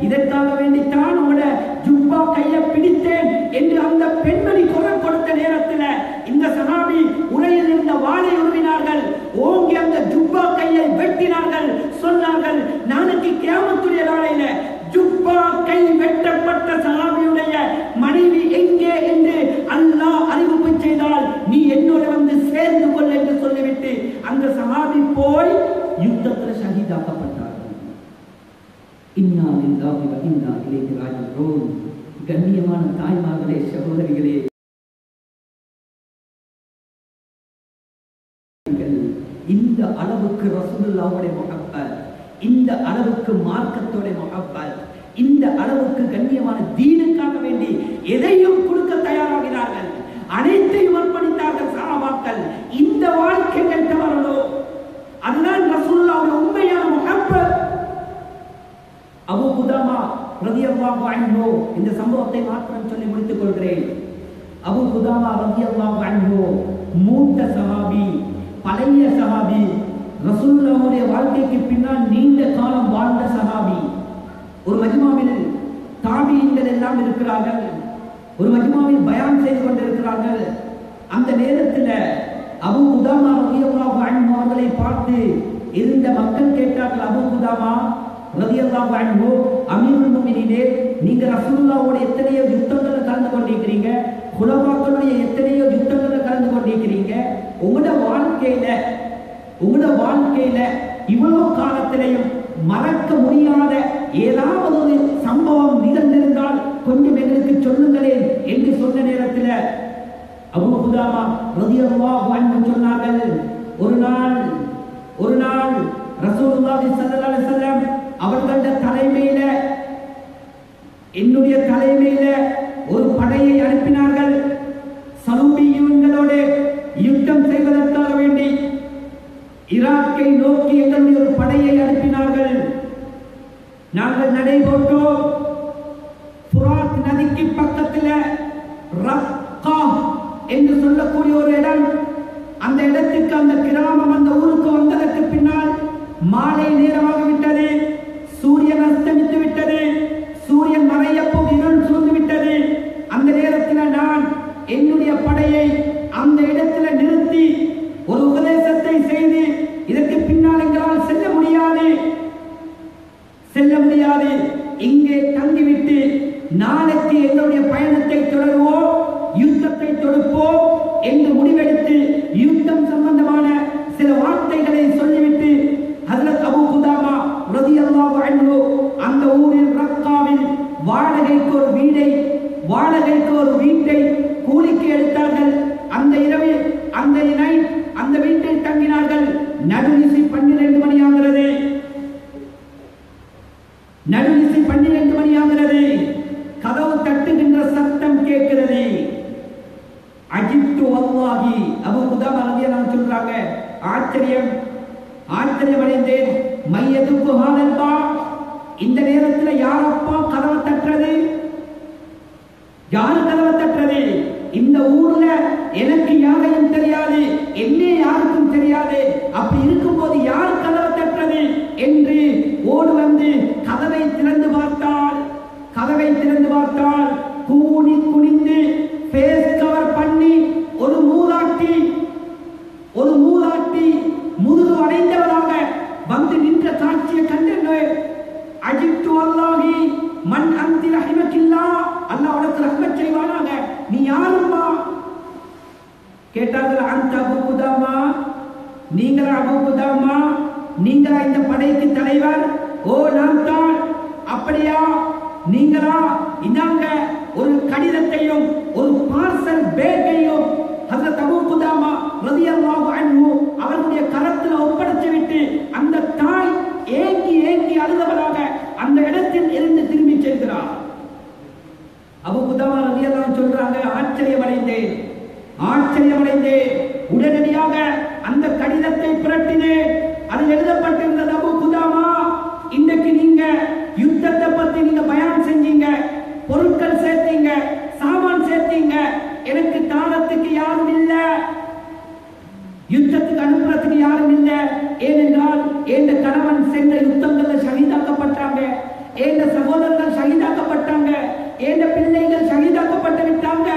இதற்காக வேண்டித்தான் உங்களோட ஜுப்பா கையை பிடித்தேன் என்று அந்த பெண்மணி குரல் கொடுத்த நேரத்தில் இந்த சஹாபி உரையில் இருந்த வாளை உருவினார்கள், ஓங்கி அந்த ஜுப்பா கையை வெட்டினார்கள். சொன்னார்கள், நாளைக்கு கியாமத்துடைய நாளையில ஜுப்பா கை வெட்டப்பட்ட சஹாபியுடைய மனைவி எங்கே என்று அல்லாஹ் அறிவிப்பு செய்தால் நீ என்னோட வந்து சேர்ந்து கொள் என்று சொல்லிவிட்டு அந்த சஹாபி போய் யுத்தத்தில் ஷஹீதாக்கப்பட்டார்கள். இன்னா லில்லாஹி வ இன்னா இலைஹி ராஜிஊன். கண்ணியமான தாய்மார்களே, சகோதரிகளே, இந்த அளவுக்கு ரசூலுல்லாஹ்வுடைய முஹப்பத், இந்த அளவுக்கு மார்க்கத்தோட முஹப்பத், இந்த அளவுக்கு கண்ணியமான தீனுக்காக வேண்டி எதையும் கொடுக்க தயாராகிறார்கள், அனைத்தையும் அர்ப்பணித்தார்கள் சஹாபாக்கள். இந்த வாழ்க்கை கெட்டவர்களோ, அதுதான் ரசூலுல்லாஹ்வுடைய உண்மையான முஹப்பத். அபூ குதாமா ரலியல்லாஹு அன்ஹு, இந்த சம்பவத்தை மாத்திரம் சொல்லி முடித்துக் கொள்கிறேன். அபூ குதாமா ரலியல்லாஹு அன்ஹு மூத்த சஹாபி, பழைய சஹாபி, ரசூலுல்லாஹ்வுடைய வாழ்க்கைக்கு பின்னால் நீண்ட காலம் வாழ்ந்த சஹாபி. ஒரு மஜ்மாவில் தாபீன்கள் எல்லாம் இருக்கிறார்கள், ஒரு மஜ்மாவில் பயான் செய்து கொண்டிருக்கிறார்கள். அந்த நேரத்தில் அபூ குதாமா ரலியல்லாஹு அன்ஹு அவர்களை பார்த்து இருந்த மக்கள் கேட்டார்கள், அபூ குதாமா ரலியல்லாஹு அன்ஹு, அமீருல் முஃமினீனே, நீங்க ரசூலுல்லாஹ்வோட எத்தனையோ யுத்தங்கள்ல கலந்து கொண்டிருக்கிறீங்க, குலபாக்களுடைய எத்தனையோ யுத்தங்கள்ல கலந்து கொண்டிருக்கிறீங்க, உங்களோட வாழ்க்கையில இவ்வளவு காலத்திலையும் மறக்க முடியாத ஏதாவது ஒரு சம்பவம் நிகழ்ந்திருந்தால் கொஞ்சம் எங்களுக்கு சொல்லுங்களேன் என்று சொன்ன நேரத்தில் அபூ குதாமா ரலியல்லாஹு அன்ஹு சொன்னார்கள், ஒரு நாள் ரசூலுல்லாஹி ஸல்லல்லாஹு அலைஹி வஸல்லம் அவர்களுடைய தலைமையில, என்னுடைய தலைமையில ஒரு படையை அனுப்பினார்கள். சலூபியங்களோடு யுத்தம் செய்வதற்காக வேண்டி ஈராக்கை நோக்கி எங்களுடைய ஒரு படையை அனுப்பினார்கள். நாங்கள் நடைபோட்டோம். ஃபுராத் நதிக்கு பக்கத்தில் ரக்கா என்று சொல்லக்கூடிய ஒரு இடம், அந்த இடத்துக்கு, அந்த கிராமம், அந்த ஊருக்கு வந்ததற்கு பின்னால் மாலை நேரமாகிவிட்டது, சூரியன் அஸ்தமித்து விட்டது, சூரியன் மறைய போது இருள் சூழ்ந்து விட்டது. அந்த நேரத்தில் நான் என்னுடைய படையை அந்த இடத்தில் நிறுத்தி ஒரு உபதேசத்தை செய்து, இதற்கு பின்னால் எங்களால் செல்ல முடியாது, இங்கே தங்கிவிட்டு நாளைக்கு எங்களுடைய பயணத்தை தொடருவோம், யுத்தத்தை தொடுப்போம் என்று முடிவெடுத்து யுத்தம் சம்பந்தமான சில வார்த்தைகளை சொல்லிவிட்டு ஹஜ்ரத் அபூ குதாமா ரலியல்லாஹு அன்ஹு அந்த ஊரில் ரக்காவில் வாடகைக்கு ஒரு வீட்டை கூலிக்கு எடுத்தார்கள். அந்த இரவில் அந்த வீட்டில் தங்கினார்கள். நடுநிசி 12 மணி ஆகிறது. கதவு தட்டுகின்ற சத்தம் கேட்கிறது. அஜிப்து வல்லாஹி, அபூ குதாமா ரலியல்லாஹு சொல்றாங்க, ஆச்சரியமடைந்தேன். மையதுக்கு ஹானல்பா, இந்த நேரத்தில் யாரப்பா கதவை தட்டுறது? யாரு கதவை தட்டுறது? இந்த ஊர்ல எனக்கு யாரையும் தெரியாது, என்னே யாருக்கும் தெரியாது. அப்படி இருக்கும்போது யார் கதவை தட்டுறது என்று ஓடு வந்து கதவை திறந்து பார்த்தால் கூனி குனிந்து ஃபேஸ் கவர் பண்ணி ஒரு மூதாட்டி முதுகு அடைந்தவராக வந்து நின்ற காட்சியை கண்டு அஜிப்து வல்லாஹி மன் அன்தி ரஹிமகில்லா, அல்லாஹ் உனக்கு ரஹ்மத் செய்வானாக, நீ யாரும்மா கேட்டார்கள். அந்த அபூ குதாமா, நீங்களா அபூ குதாமா, நீங்களா இந்த படைக்கு தலைவர்? ஓ நான் தான். அப்படியா, நீங்களா? இதாங்க ஒரு கடிதத்தையும் ஒரு பார்சல் பேக்கையும் ஹஜ்ரத் அபூ குதாமா ரலியல்லாஹு அன்ஹு அவர்களுடைய கரத்தில் ஒப்படைத்து விட்டு அந்த தாய் ஏங்கி அழுதவராக அந்த இடத்தில் இருந்து திரும்பி செல்கிறார். அபூ குதாமா ரலியல்லாஹு அன்ஹு சொல்றாங்க, ஆச்சரியமடைந்தேன். உடனடியாக அந்த கடிதத்தை புரட்டினேன். அதில் எழுதப்பட்டிருந்தது, அபூ குதாமா, இன்றைக்கு நீங்க யுத்தத்தை பத்தி நீங்க பயான் செஞ்சீங்க, பொருட்கள் சேர்த்தீங்க, சாமான் சேர்த்தீங்க, எனக்கு தானத்துக்கு யாரும் இல்ல, யுத்தத்துக்கு அனுப்புறதுக்கு யாரும் இல்ல. ஏனென்றால் எந்த கணவன் சென்ற யுத்தங்கள்ல ஷஹீதாக்கப்பட்டாங்க, எந்த சகோதரர்கள் ஷஹீதாக்கப்பட்டாங்க, எந்த பிள்ளைகள் ஷஹீதாக்கப்பட்டு விட்டாங்க.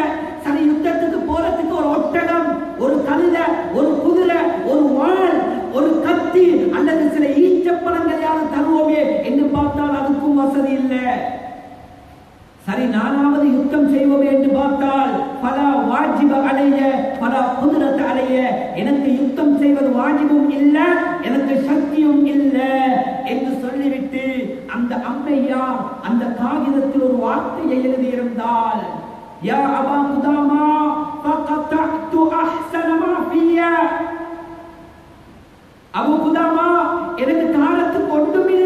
சரி, யுத்தத்துக்கு போறதுக்கு ஒரு ஒட்டகம், ஒரு கழுதை, ஒரு குதிரை, ஒரு வாள், ஒரு கத்தி அல்லது சில ஈச்சப்பழங்கள் யாரும் தருவோமே என்று பார்த்தால் அதுக்கும் வசதி இல்லை. சரி, நானாவது யுத்தம் செய்வோமே என்று பார்த்தால் பல வாஜிப அலைய, பல குதிரத் அலைய, எனக்கு யுத்தம் செய்வது வாஜிபும் இல்லை, எனக்கு சக்தியும் இல்லை என்று சொல்லிவிட்டு அந்த அம்மையார் அந்த காகிதத்தில் ஒரு வார்த்தையை எழுதியிருந்தால், யா அபா குதாமா ஃபகதஅது அஹ்ஸன மா ஃபிய, அபூ குதாமா, எனக்கு தானத்துக்கு ஒன்றுமில்லை,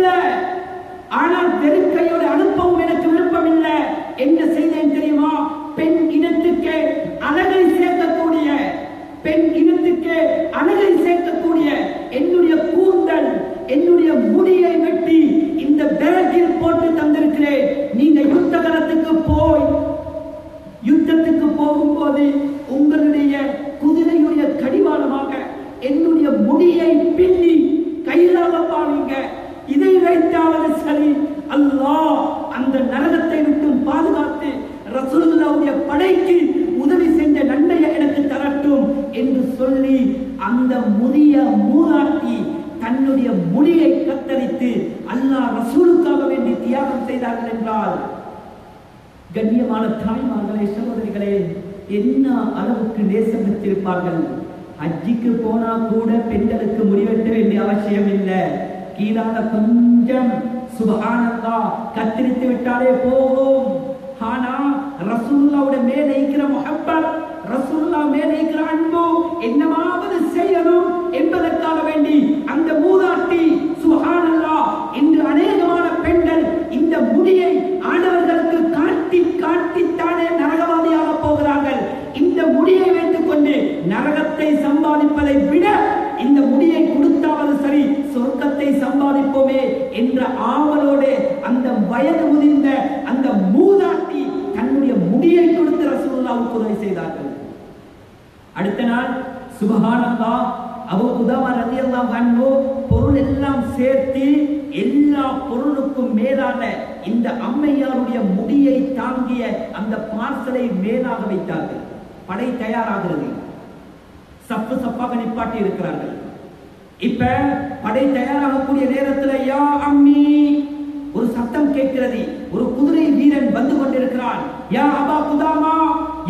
பெண் இனத்துக்கு அழகை சேர்க்கக்கூடிய என்னுடைய கூந்தல், என்னுடைய முடியை வெட்டி இந்த பேக்கில் போட்டு தந்திருக்கிறேன். நீங்க யுத்த களத்துக்கு யுத்தத்துக்கு போகும்போது உங்களுடைய குதிரையுடைய கடிவாளமாக என்னுடைய முடியை பின்னி கையிலாக பாருங்க. இதை வைத்தாவது சரி, அல்லாஹ் அந்த நரகத்தை விட்டு பாதுகாத்து ரசூலுல்லாஹ்வுடைய படைக்கு உதவி செஞ்ச நன்மையை எனக்கு தரட்டும் என்று சொல்லி அந்த முதிய மூதாட்டி தன்னுடைய முடியை கத்தரித்து அல்லாஹ் ரசூலுக்காக வேண்டி தியாகம் செய்தார்கள் என்றால், கண்ணியமான தாய்மார்களே, சகோதரிகளே, என்ன அளவுக்கு நேசம் வச்சிருப்பார்கள். ஹஜ்ஜிக்கு போனா கூட பெண்களுக்கு முடிவெட்ட வேண்டிய அவசியம் இல்லை. கீழாக கொஞ்சம் சுப்ஹானல்லாஹ் கத்திரித்து விட்டாலே போகும். ஆனா ரசூலுல்லாஹ்வுடைய மேலே இருக்கிற முஹப்பத், ரசூலுல்லாஹ் மேலே இருக்கிற அன்பு என்னவாவது செய்யணும் என்பதற்காக வேண்டி அந்த மூதாட்டி சுப்ஹானல்லாஹ் இன்று அநேகமான பெண்கள் இந்த முடியை ஆடவர்களுக்கு காட்டி காட்டித்தானே நரகவாதியாக போகிறார்கள். இந்த முடியை வைத்துக் கொண்டு நரகத்தை சம்பாதிப்பதை விட இந்த முடியை கொடுத்தாவது சரி சொர்க்கத்தை சம்பாதிப்போமே என்ற ஆவலோடு அந்த வயது முதிர்ந்த அந்த மூதாட்டி தன்னுடைய முடியை கொடுத்து ரசூலுல்லாஹ்வுக்கு உதவி செய்தார்கள். அடுத்த நாள் சுப்ஹானல்லாஹ் அபூ குதாமா ரலியல்லாஹு அன்ஹு பொருள் எல்லாம் சேர்த்து எல்லா பொருளுக்கும் மேலான இந்த அம்மையாருடைய முடியை தாங்கிய அந்த பார்சலை மேலாக வைத்தார்கள். படை தயாராகிறது. சப்பு சப்பாக நிப்பாட்டி இருக்கிறார்கள். இப்ப படை தயாராகக்கூடிய நேரத்தில் யா அம்மி ஒரு சத்தம் கேட்கிறது. ஒரு குதிரை வீரன் வந்து கொண்டிருக்கிறான். யா அபா குதாமா,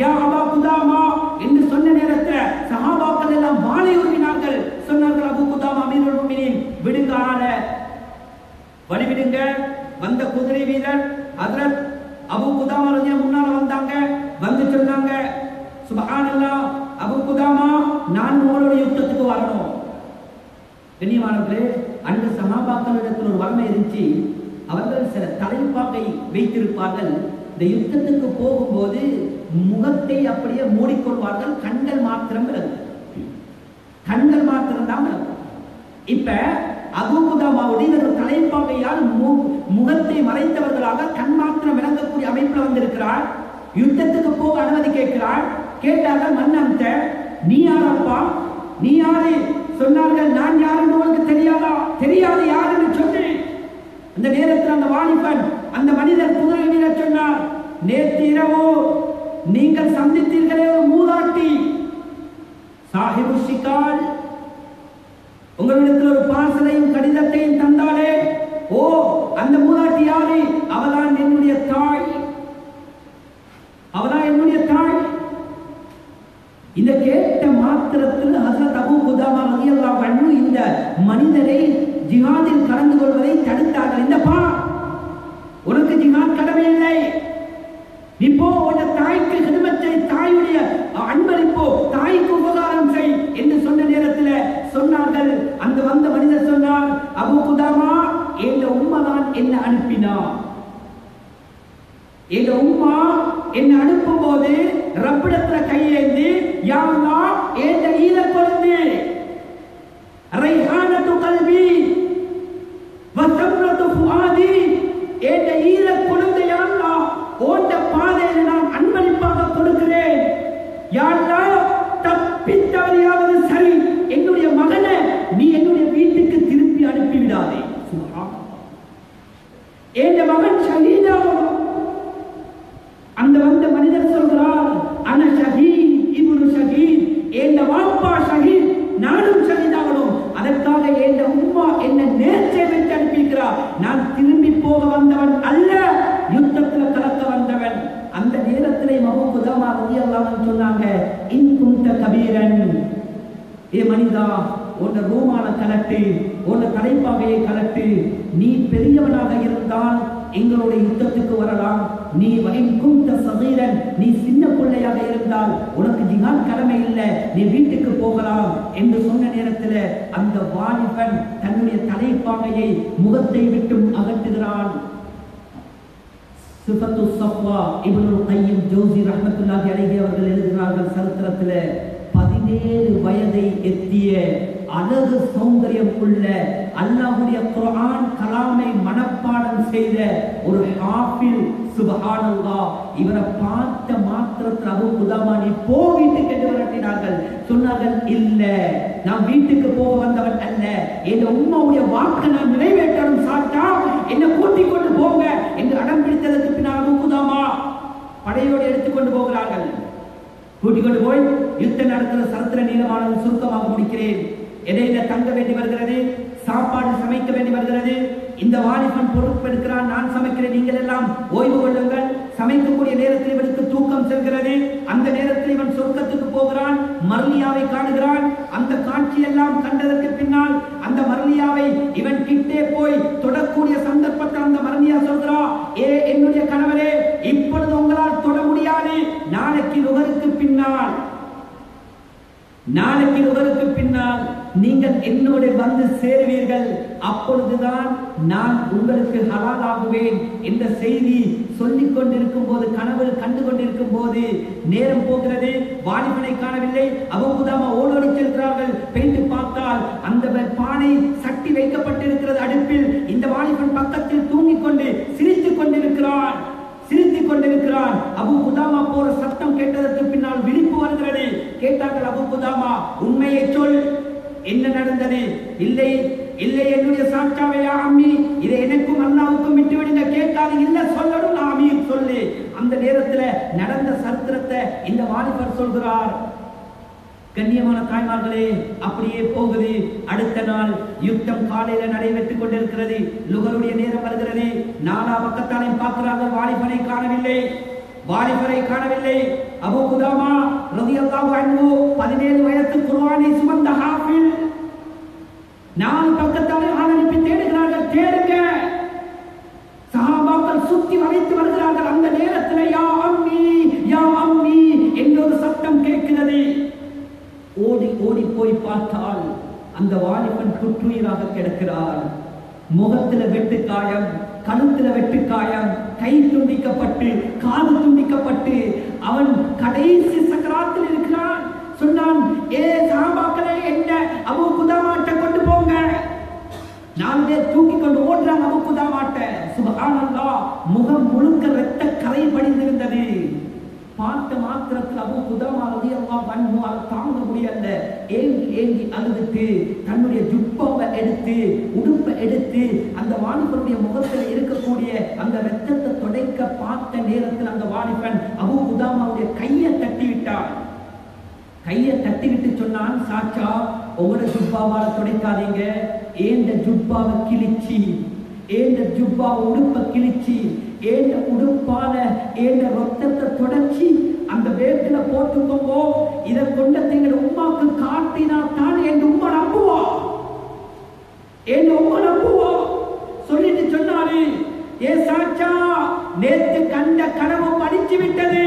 யா அபா குதாமா என்று சொன்ன நேரத்தில் சஹாபாக்கள் எல்லாம் வாளை உருவினார்கள். சொன்னார்கள், அபூ குதாமா அமீருல் முஃமினீன், விடுங்க, வழிவிடுங்க. வந்த குதிரை வீரன் ஹஜ்ரத் அபூ குதாமா ரலியல்லாஹு முன்னால வந்தாங்க. வந்து சொன்னாங்க, சுப்ஹானல்லாஹ் அபூ குதாமா, நான் உங்களோட யுத்தத்துக்கு வரணும். கண்ணியமானவர்களே, அந்த சஹாபாக்களிடத்தில் ஒரு வன்மை இருந்துச்சு. அவர்கள் சில தலைப்பாகை வைத்திருப்பார்கள். இந்த யுத்தத்துக்கு போகும்போது முகத்தை அப்படியே மூடிக்கொள்வார்கள். கண்கள் மாத்திரம் விளங்கும். கண்கள் மாத்திரம் தான் விளங்கும். இப்ப அபூ குதாமாவுடைய ஒரு தலைப்பாகையால் முகத்தை மறைத்தவர்களாக கண் மாத்திரம் விளங்கக்கூடிய அமைப்பில் வந்திருக்கிறார். யுத்தத்துக்கு போக அனுமதி கேட்கிறார். கேட்டார்கள், மன்னன்ட்ட நீ யாரப்பா, நீ யாரு? சொன்னார்கள், நான் யாருன்னு உங்களுக்கு தெரியாதா? தெரியாது, யாருன்னு சொன்னேன். அந்த நேரத்தில் அந்த வாலிபன், அந்த மனிதர் குதிரை வீரர் சொன்னார், நேற்று இரவு நீங்கள் சந்தித்தீர்களே ஒரு மூதாட்டி, சாஹிபு ஷிகால், உங்களிடத்தில் ஒரு பார்சலையும் கடிதத்தையும் தந்தாலே, ஓ அந்த மூதாட்டி யாரு? அவதான் என்னுடைய தாய், அவதான் என்னுடைய தாய். இந்த கேட்ட மாத்திரத்தில் ஹஜ்ரத் அபூ குதாமா ரலியல்லாஹு அன்ஹு இந்த மனிதரை ஜிஹாதில் கலந்து கொள்வதை தடுத்தார்கள். இந்த பா, உனக்கு ஜிஹாத் கடமை இல்லை, இப்போ உன் தாய்க்கு ஹிதமத்தை, தாயுடைய அன்பளிப்போ, தாய்க்கு உபகாரம் செய் என்று சொன்ன நேரத்தில் சொன்னார்கள். அந்த வந்த மனிதர் சொன்னார், அபூ குதாமா, எங்க உம்மா தான் என்ன அனுப்பினா. எங்க உம்மா என்ன அனுப்பும் போது ரப்பிடத்துல கையேந்தி, யா அல்லாஹ், என்ற ஈர குழந்தை ரைஹானத்து கல்வி வசம்ரத்து ஃபுஆதி, என்ற ஈர குழந்தை யா அல்லாஹ் ஓட்ட பாதையில நான் அன்பளிப்பாக கொடுக்கிறேன். யா அல்லாஹ், தப்பித்தவரையாவது சரி என்னுடைய மகனை நீ என்னுடைய வீட்டுக்கு திருப்பி அனுப்பிவிடாதே. சுப்ஹானல்லாஹ், என்ற மகன் ஷஹீதாகும். அந்த வந்த மனிதர் சொல்கிறார், அன ஷஹீத் இப்னு ஷஹீத், என்ற வாப்பா ஷஹீத், நானும் ஷஹீதாகணும். அதற்காக என்ற உம்மா என்ன நேர்ச்சை வைத்து அனுப்பிக்கிறார். நான் திரும்பி போக வந்தவன் அல்ல, யுத்தத்தில் கலக்க வந்தவன். அந்த நேரத்தில் அபூ குதாமா ரலியல்லாஹு அன்ஹு சொன்னாங்க, இன் குன்த கபீரன், ஏ மனிதா, உன்னை ரூமான கலட்டு, உன்னை தலைப்பாகையை கலட்டு. நீ பெரியவனாக இருந்தால் எங்களுடைய யுத்தத்துக்கு வரலாம். நீ வகைக்குந்த சகீரன், நீ சின்ன பிள்ளையாக இருந்தால் உனக்கு ஜிஹாத் கடமை இல்லை, நீ வீட்டுக்கு போகலாம் என்று சொன்ன நேரத்தில் அந்த வாலிபன் தன்னுடைய தலைப்பாகையை முகத்தை விட்டு அகற்றுகிறான். சிஃபத்து ஸஃப்வா இப்னுல் கையிம் ஜௌஸி ரஹ்மத்துல்லாஹி அலைஹி அவர்கள் எழுதுகிறார்கள், சரித்திரத்தில் 17 வயதை எத்திய அழகு சௌந்தரியம் உள்ள அல்லாஹ்வுடைய குர்ஆன் கலாமை மனப்பாடம் செய்த ஒரு ஹாஃபில் சுப்ஹானல்லாஹ். இவரை பார்த்த மாத்திரத்தில் அபூ குதாமா நீ போ வீட்டுக்கு என்று விரட்டினார்கள். சொன்னார்கள் இல்ல, நான் வீட்டுக்கு போக வந்தவன் அல்ல, என் உம்மாவுடைய வாக்கை நான் நிறைவேற்றணும் சாட்டா என்னை கூட்டிக் கொண்டு போங்க என்று அடம் பிடித்ததற்கு பின்னால் அபூ குதாமா படையோடு எடுத்துக்கொண்டு போகிறார்கள். கூட்டிக் கொண்டு போய் யுத்தம் நடத்துகிற சரித்திர நீளமானது சுருக்கமாக முடிக்கிறேன். இடையில தங்க வேண்டி வருகிறது, சாப்பாடு சமைக்க வேண்டி வருகிறது. இந்த வாலிபன் பொறுப்பெடுக்கிறான், நான் சமைக்கிறேன், நீங்கள் எல்லாம் ஓய்வு கொள்ளுங்கள். சமைக்கக்கூடிய நேரத்தில் இவனுக்கு தூக்கம் செல்கிறது. அந்த நேரத்தில் இவன் சொர்க்கத்துக்கு போகிறான், மர்லியாவை காணுகிறான். அந்த காட்சி எல்லாம் கண்டதற்கு பின்னால் அந்த மர்லியாவை இவன் கிட்டே போய் தொடக்கூடிய சந்தர்ப்பத்தில் அந்த மர்லியா சொல்கிறா, ஏ என்னுடைய கணவரே, இப்பொழுது உங்களால் தொட முடியாது, நாளைக்கு நுகருக்கு பின்னால் நீங்கள் என்னோட வந்து சேருவீர்கள், அப்பொழுதுதான் நான் உங்களுக்கு ஹலால் ஆகுவேன் என்ற செய்தி சொல்லிக் கொண்டிருக்கும் போது, கனவு கண்டு கொண்டிருக்கும் போது நேரம் போகிறது. வாலிபனை காணவில்லை. அபூ குதாமா ஓடோடி செல்கிறார்கள். போயிட்டு பார்த்தால் அந்த பானை சட்டி வைக்கப்பட்டிருக்கிறது அடுப்பில். இந்த வாலிபன் பக்கத்தில் தூங்கிக் கொண்டு சிரித்துக் கொண்டிருக்கிறான். அபூ குதாமா போற சத்தம் கேட்டதற்கு பின்னால் விழிப்பு வருகிறது. கேட்டார்கள், அபூ குதாமா உண்மையை சொல், என்ன நடந்தது? இல்லை என்னுடைய சாட்சாவையா அம்மி, இதை எனக்கும் அல்லாவுக்கும் விட்டுவிடுங்க. கேட்காது, இல்ல சொல்லணும் அமீர் சொல்லு. அந்த நேரத்தில் நடந்த சரித்திரத்தை இந்த வாலிபர் சொல்கிறார். கண்ணியமான தாய்மார்களே, அப்படியே போகுது. அடுத்த நாள் யுத்தம் காலையில நடைபெற்றுக் கொண்டிருக்கிறது. லுகருடைய நேரம் வருகிறது. நாலா பக்கத்தாலையும் பார்க்கிறார்கள், வாலிபரை காணவில்லை. அபூ குதாமா ரலியல்லாஹு அன்ஹு 17 வயது குர்ஆனை சுமந்த ஹாஃபில். நாலு பக்கத்தாலே ஆள் அனுப்பி தேடுகிறார்கள், தேடுங்க. சஹாபாக்கள் சுத்தி வளைத்து வருகிறார்கள். அந்த நேரத்தில் யா அம்மி என்ற ஒரு சத்தம் கேட்கிறது. ஓடி போய் பார்த்தால் அந்த வாலிபன் குற்றுயிராக கிடக்கிறார். முகத்துல வெட்டுக்காயம், கழுத்துல வெட்டுக்காயம், கை துண்டிக்கப்பட்டு காது துண்டிக்கப்பட்டு அவன் கடைசி சக்கராத்தில் இருக்கிறான். சொன்னான், ஏ சஹாபாக்களே, என்ன அபூ குதாமாட்ட கொண்டு போங்க. 4 பேர் தூக்கி கொண்டு ஓடுறாங்க அபூ குதாமாட்ட. சுப்ஹானல்லாஹ், முகம் முழுக்க ரத்த கரை படிந்திருந்தது. பார்த்த மாத்திரத்தில் அபூ குதாமா ரலியல்லாஹு அன்ஹு தாங்க முடியல. ஏங்கி அழுதுட்டு தன்னுடைய ஜுப்பாவை எடுத்து உடுப்பை எடுத்து அந்த வாலிபனுடைய முகத்தில் இருக்கக்கூடிய அந்த ரத்தத்தை துடைக்க பார்த்த நேரத்தில் அந்த வாலிபன் அபூ குதாமாவுடைய கையை தட்டிவிட்டு சொன்னான், சாச்சா உங்களோட ஜுப்பாவால துடைக்காதீங்க, ஏண்ட ஜுப்பாவை கிழிச்சி, ஏண்ட ஜுப்பாவை உடுப்பை கிழிச்சி, ஏண்ட உடுப்பால ஏண்ட ரத்தத்தை தொடச்சி அந்த வேட்டில போட்டுக்கோங்க. இதை கொண்ட எங்க உமாக்கு காட்டினா தான் என் உமா நம்புவா சொல்லிட்டு சொன்னாரு, ஏ சாச்சா, நேற்று கண்ட கனவு படிச்சு விட்டது,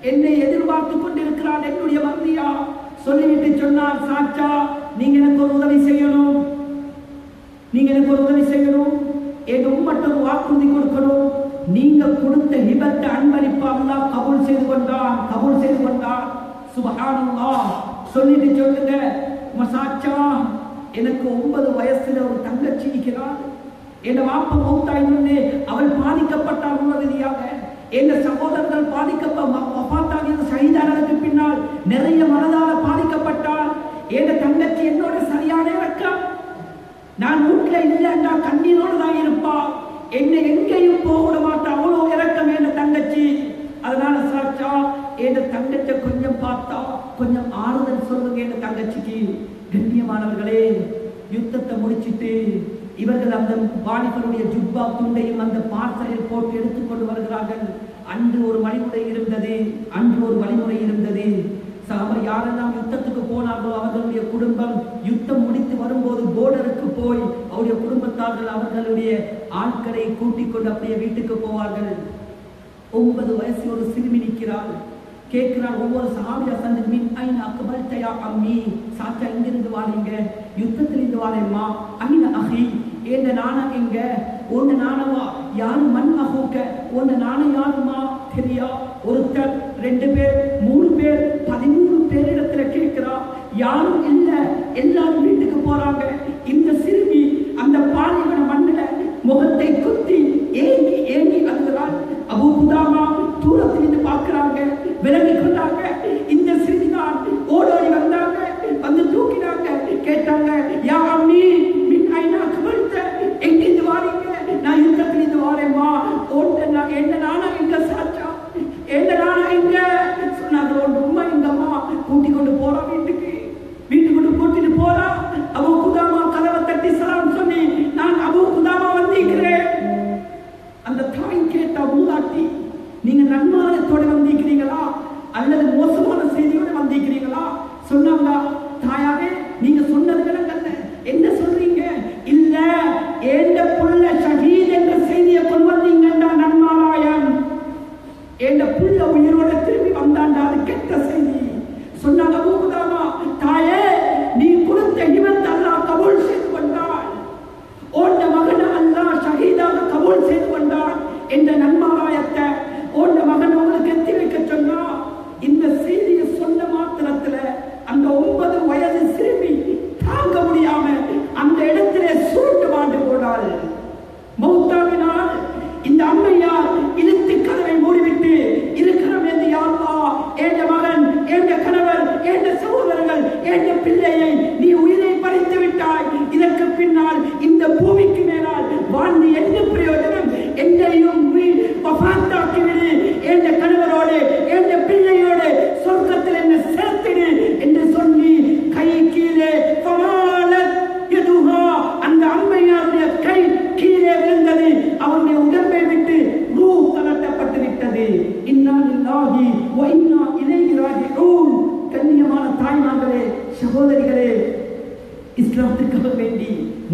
என்னை எதிர்பார்த்து கொண்டிருக்கிறான் என்னுடைய மந்தியா. சொல்லிவிட்டு சொன்னார், சாச்சா நீங்க எனக்கு ஒரு உதவி செய்யணும், என் உம்மட்ட ஒரு வாக்குறுதி கொடுக்கணும். நீங்க கொடுத்த ஹிபத்தை அன்பளிப்பு அல்லாஹ் கபூல் செய்து கொண்டான். சுப்ஹானல்லாஹ். சொல்லிட்டு சொல்லுங்க, சாச்சா எனக்கு 9 வயசுல ஒரு தங்கச்சி இருக்கிறாள். என் வாப்பா மௌத்தாயினே அவள் பாதிக்கப்பட்டாள் உணர்வதியாக. என் சகோதரர்கள் பாதிக்கப்பட்டாங்க. ஷஹீதானதுக்கு பின்னால் நிறைய மனதால பாதிக்கப்பட்டாள். என் தங்கச்சி என்னோட சரியான இறக்கம். நான் வீட்டுல இல்லைன்னா கண்ணீரோடு தான் இருப்பா, என்னை எங்கேயும் போக மாட்டா, அவ்வளோ இறக்கம் என் தங்கச்சி. அதனால சாச்சா என் தங்கச்சை கொஞ்சம் பார்த்தா கொஞ்சம் ஆறுதல் சொல்லுங்க என் தங்கச்சிக்கு. கண்ணியமானவர்களே, யுத்தத்தை முடிச்சிட்டு இவர்கள் அந்த வாலிபனுடைய ஜுப்பா துண்டையும் அந்த பார்சலில் போட்டு எடுத்துக்கொண்டு வருகிறார்கள். அன்று ஒரு வழிமுறை இருந்தது. அவர் யாரெல்லாம் யுத்தத்துக்கு போனார்களோ அவர்களுடைய குடும்பம் யுத்தம் முடித்து வரும்போது போர்டருக்கு போய் அவருடைய குடும்பத்தார்கள் அவர்களுடைய ஆட்களை கூட்டிக் கொண்டு அப்படியே வீட்டுக்கு போவார்கள். 9 வயசு ஒரு சிறுமி நிற்கிறாள். கேட்கிறார் ஒவ்வொரு சஹாபியா சந்து, மின் ஐன அக்பல்த யா அம்மி, சாச்சா இங்கிருந்து வாரீங்க, யுத்தத்திலிருந்து வாரேம்மா. ஐன அஹி, ஏண்ட நானா எங்க, ஒன்று நானவா, யாரு மண் அஹூக்க, ஒன்று நான யாருமா தெரியா. ஒருத்தர் 2 பேர் 3 பேர் 13 பேரிடத்துல கேட்கிறா, யாரும் இல்லை, எல்லாரும் வீட்டுக்கு போறாங்க. இந்த சிறுமி அந்த பாலைவன மண்ணில முகத்தை குத்தி ஏங்கி ஏங்கி அழுகிறாள். அபூ குதாமா தூரத்திலிருந்து பார்க்கிறாங்க, விலகி கொண்டாங்க. இந்த சிறுமிதான் ஓடோடி வந்தாங்க, வந்து தூக்கினாங்க, கேட்டாங்க, யா அம்மி மின் ஐனா கபல்த, எங்கிருந்து வாரீங்க? நான் யுத்தத்திலிருந்து வாரேம்மா. ஓட்டனா என்ன நானா எங்க சாச்சா, என்ன நானா எங்க சொன்னாங்க. உண்மை எங்கம்மா கூட்டி கொண்டு போறா, வீட்டுக்கு கூட்டிட்டு போறா. அபூ குதாமா கதவை தட்டி சலாம் சொல்லி, நான் அபூ குதாமா வந்திருக்கிறேன். அந்த தாய் கேட்டா, மூதாட்டி நீங்க நன்மானத்தோட வந்திருக்கிறீங்களா அல்லது மோசமான செய்தியோட வந்திருக்கிறீங்களா? சொன்னாங்க, தாயாவே நீங்க சொன்னது விளங்கல்ல, என்ன சொல்றீங்க? இல்ல, ஏண்ட புள்ள ஷஹீத் என்ற செய்தியை கொண்டு வந்தீங்கன்னா நன்மாராயம், ஏண்ட புள்ள உயிரோட திரும்பி வந்தாண்டா, அது கெட்ட செய்தி. சொன்னாங்க, அபூ குதாமா, தாயே நீ கொடுத்த இவன் அல்லாஹ் கபூல் செய்து கொண்டான், ஓண்ட மகன் அல்லாஹ் ஷஹீதாக கபூல் செய்து கொண்டான் என்ற நன்மாராயத்தை ஓண்ட மகன் உங்களுக்கு எத்தி வைக்க சொன்னா. இந்த செய்தியை சொன்ன மாத்திரத்துல அந்த 9 வயது சிறுமி தாங்க முடியாம அந்த இடத்திலே சுருட்டு மாண்டு போனாள், மௌத்தாவினாள். இந்த அம்மையார் இழுத்து கதவை மூடிவிட்டு இருக்கிறோம் என்று, யா அல்லாஹ் என்ற மகன், என்ற கணவர், என்ற சகோதரர்கள், என்ற பிள்ளையை நீ உயிரை பறித்து விட்டாய். இதற்கு பின்னால் இந்த பூமிக்கு மேலால் வாழ்ந்து என்ன பிரயோஜனம்? என்னையும் வஃபாத்தாக்கிவிடு, என்ற கணவரோடு என்ற பிள்ளையோடு சொர்க்கத்தில் என்ன சேர்த்திடு என்று சொல்லி கை கீழே அந்த அம்மையாருடைய கை கீழே விழுந்தது. அவருடைய உடம்பை விட்டு ரூஹ் கலட்டப்பட்டு விட்டது. இன்னா லில்லாஹி வ இன்னா இலைஹி ராஜிஊன். கண்ணியமான தாய்மார்களே, சகோதரிகளே, இஸ்லாத்திற்காக வேண்டி,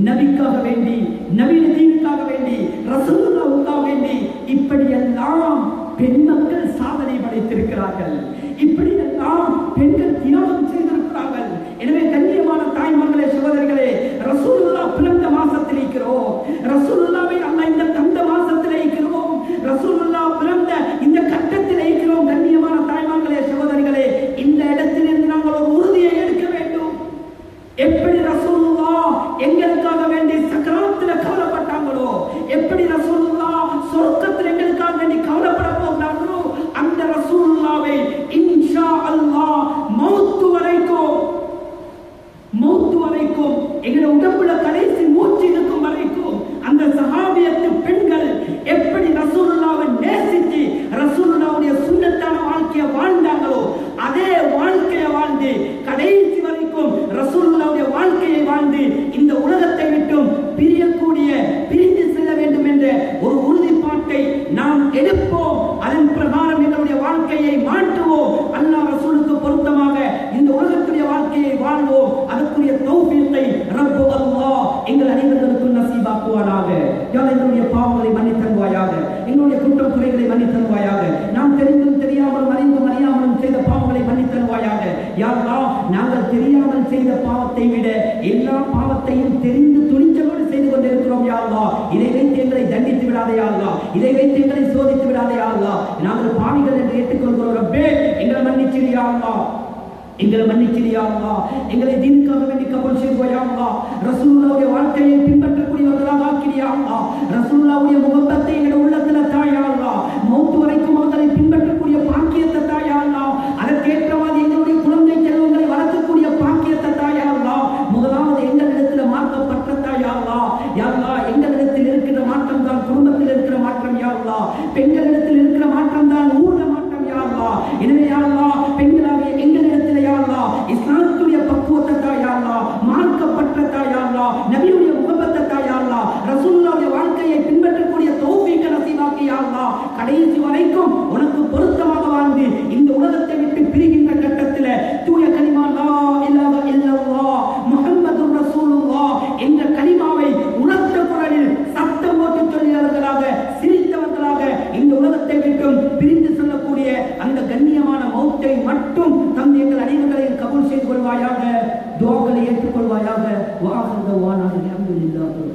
நபிக்காக வேண்டி, நபியின் தீனுக்காக வேண்டி, ரசூலுல்லாஹ்வுக்காக வேண்டி இப்படியெல்லாம் பெண் மக்கள் சாதனை படைத்திருக்கிறார்கள். இப்படியெல்லாம் பெண்கள் தியாகம் செய்திருக்கிறார்கள். எனவே கண்ணியமான தாய்மார்களே, சகோதரிகளே, ரசூலுல்லாஹ் பிறந்த மாசத்தில் இருக்கிறோம், ரசூலுல்லாஹ்வை அல்லாஹ் இந்த தந்த மாசத்தில் இருக்கிறோம், ரசூலுல்லாஹ் பிறந்த இந்த கட்டத்தில் இருக்கிறோம். கண்ணியமான தாய்மார்களே, சகோதரிகளே, இந்த இடத்திலிருந்து நாங்கள் ஒரு உறுதியை எடுக்க வேண்டும். எப்படி ரசூலுல்லாஹ் எங்களுக்காக வேண்டி சக்கராத்தில் கவலைப்பட்டாங்களோ, எப்படி ரசூலுல்லாஹ் சொர்க்கத்தில் எங்களுக்காக வேண்டி கவலைப்பட போகிறார்களோ, அந்த ரசூலுல்லாஹ்வை இன்ஷா அல்லாஹ் மௌத்து வரைக்கும் எங்களுடைய உடம்புல கடைசி மூச்சு இருக்கும் வரைக்கும் அந்த சஹாபியத்து பெண்கள் எப்படி ரசூலுல்லாஹ்வை நேசித்து ரசூலுல்லாஹ்வுடைய சுன்னத்தான வாழ்க்கையை வாழ்ந்தாங்களோ, அதே வாழ்க்கையை வாழ்ந்து கடைசி வரைக்கும் ரசூலுல்லாஹ்வுடைய வாழ்க்கையை வாழ்ந்து இந்த உலகத்தை விட்டும் பிரிந்து செல்ல வேண்டும் என்ற ஒரு உறுதிப்பாட்டை நாம் எடுப்போம். அதன் பிரகாரம் எங்களுடைய வாழ்க்கையை மாற்றுவோம். அல்லாஹ் ரசூலுக்கு பொருத்தமாக இந்த உலகத்துடைய வாழ்க்கையை வாழ்வோம். அதற்குரிய தௌஃபீக்கை ரப்பு அல்லாஹ் எங்கள் அனைவருக்கும் நசீபாக்குவானாக. யா அல்லாஹ், எங்களுடைய பாவங்களை மன்னித்து தருவாயாக, எங்களுடைய குற்றம் குறைகளை மன்னித்து தருவாயாக, நாம் தெரிந்தும் தெரியாமலும் அறிந்தும் அறியாமலும் செய்த பாவங்களை மன்னித்து தருவாயாக. யா அல்லாஹ், நாங்கள் தெரியாமல் செய்த பாவத்தை விட எல்லா பாவத்தையும் தெரிந்து துணிச்சலோடு செய்து கொண்டிருக்கிறோம். யா அல்லாஹ், இதை வைத்து எங்களை தண்டித்து விடாதே. யா அல்லாஹ், இதை வைத்து எங்களை சோதித்து விடாதே. யா அல்லாஹ், நாங்கள் பாவிகள் என்று ஏற்றுக்கொள்கிறோம். ரப்பே, எங்களை மன்னிச்சிரு. யா அல்லாஹ், எங்களை மன்னிச்சிரு. யா அல்லாஹ், எங்களை தீனுக்காக வேண்டி கபூல் செய்வாய். யா அல்லாஹ், ரசூலுல்லாஹ்வுடைய வாழ்க்கையை பின்பற்றக்கூடியவர்களாக ஆக்கிடு. யா அல்லாஹ், ரசூலுல்லாஹ்வுடைய முகப்பத்தை எங்களுடைய உள்ளத்துல தாய். யா அல்லாஹ், மௌத்து வரைக்கும் அவர்களை பின்பற்றக்கூடிய பாக்கியத்தை தாய். யா அல்லாஹ், அதற்கேற்றவாறு எங்களுடைய குழந்தை செல்வங்களை வளர்க்கக்கூடிய பாக்கியத்தை தாய். யா அல்லாஹ், முதலாவது எங்களிடத்துல மாற்றப்பட்ட தாய். யா அல்லாஹ், யா அல்லாஹ், எங்களிடத்தில் இருக்கிற மாற்றம் தான் குடும்பத்தில் இருக்கிற மாற்றம். யா அல்லாஹ், பெண்களிடத்தில் இருக்கிற மாற்றம் தான் ஊர்ல மாற்றம். யா அல்லாஹ், எனவே யா அல்லாஹ், பெண்களாகிய எங்களிடத்தில் யா அல்லாஹ் இஸ்லாத்துடைய பக்குவத்தை தாய். யா அல்லாஹ், மார்க்கப்பட்ட தாய். யா அல்லாஹ், நபியுடைய முகப்பத்தை தாய். யா அல்லாஹ், ரசூலுல்லாஹ்வுடைய வாழ்க்கையை பின்பற்றக்கூடிய தௌஃபீக்கை நசீபாக்கி. யா அல்லாஹ், கடைசி வரைக்கும் உனக்கு பொருத்தமாக வாழ்ந்து இந்த உலகத்தை விட்டு பிரிகின்ற கட்டத்தில் தூய கலிமா லா இலாஹ இல்லல்லாஹ் முஹம்மதுர் ரசூலுல்லாஹ் என்ற கலிமாவை உரத்த குரலில் சத்தம் போட்டு சொல்லியவர்களாக, சிரித்தவர்களாக இந்த உலகத்தை விட்டும் பிரிந்து செல்லக்கூடிய அந்த கண்ணியமான மௌத்தை மட்டும் தம் எங்கள் அனைவர்களையும் கபூல் செய்து கொள்வாயாக. துஆக்களை ஏற்றுக்கொள்வாயாக. வஆஹிரு தஅவானா அல்ஹம்துலில்லாஹி.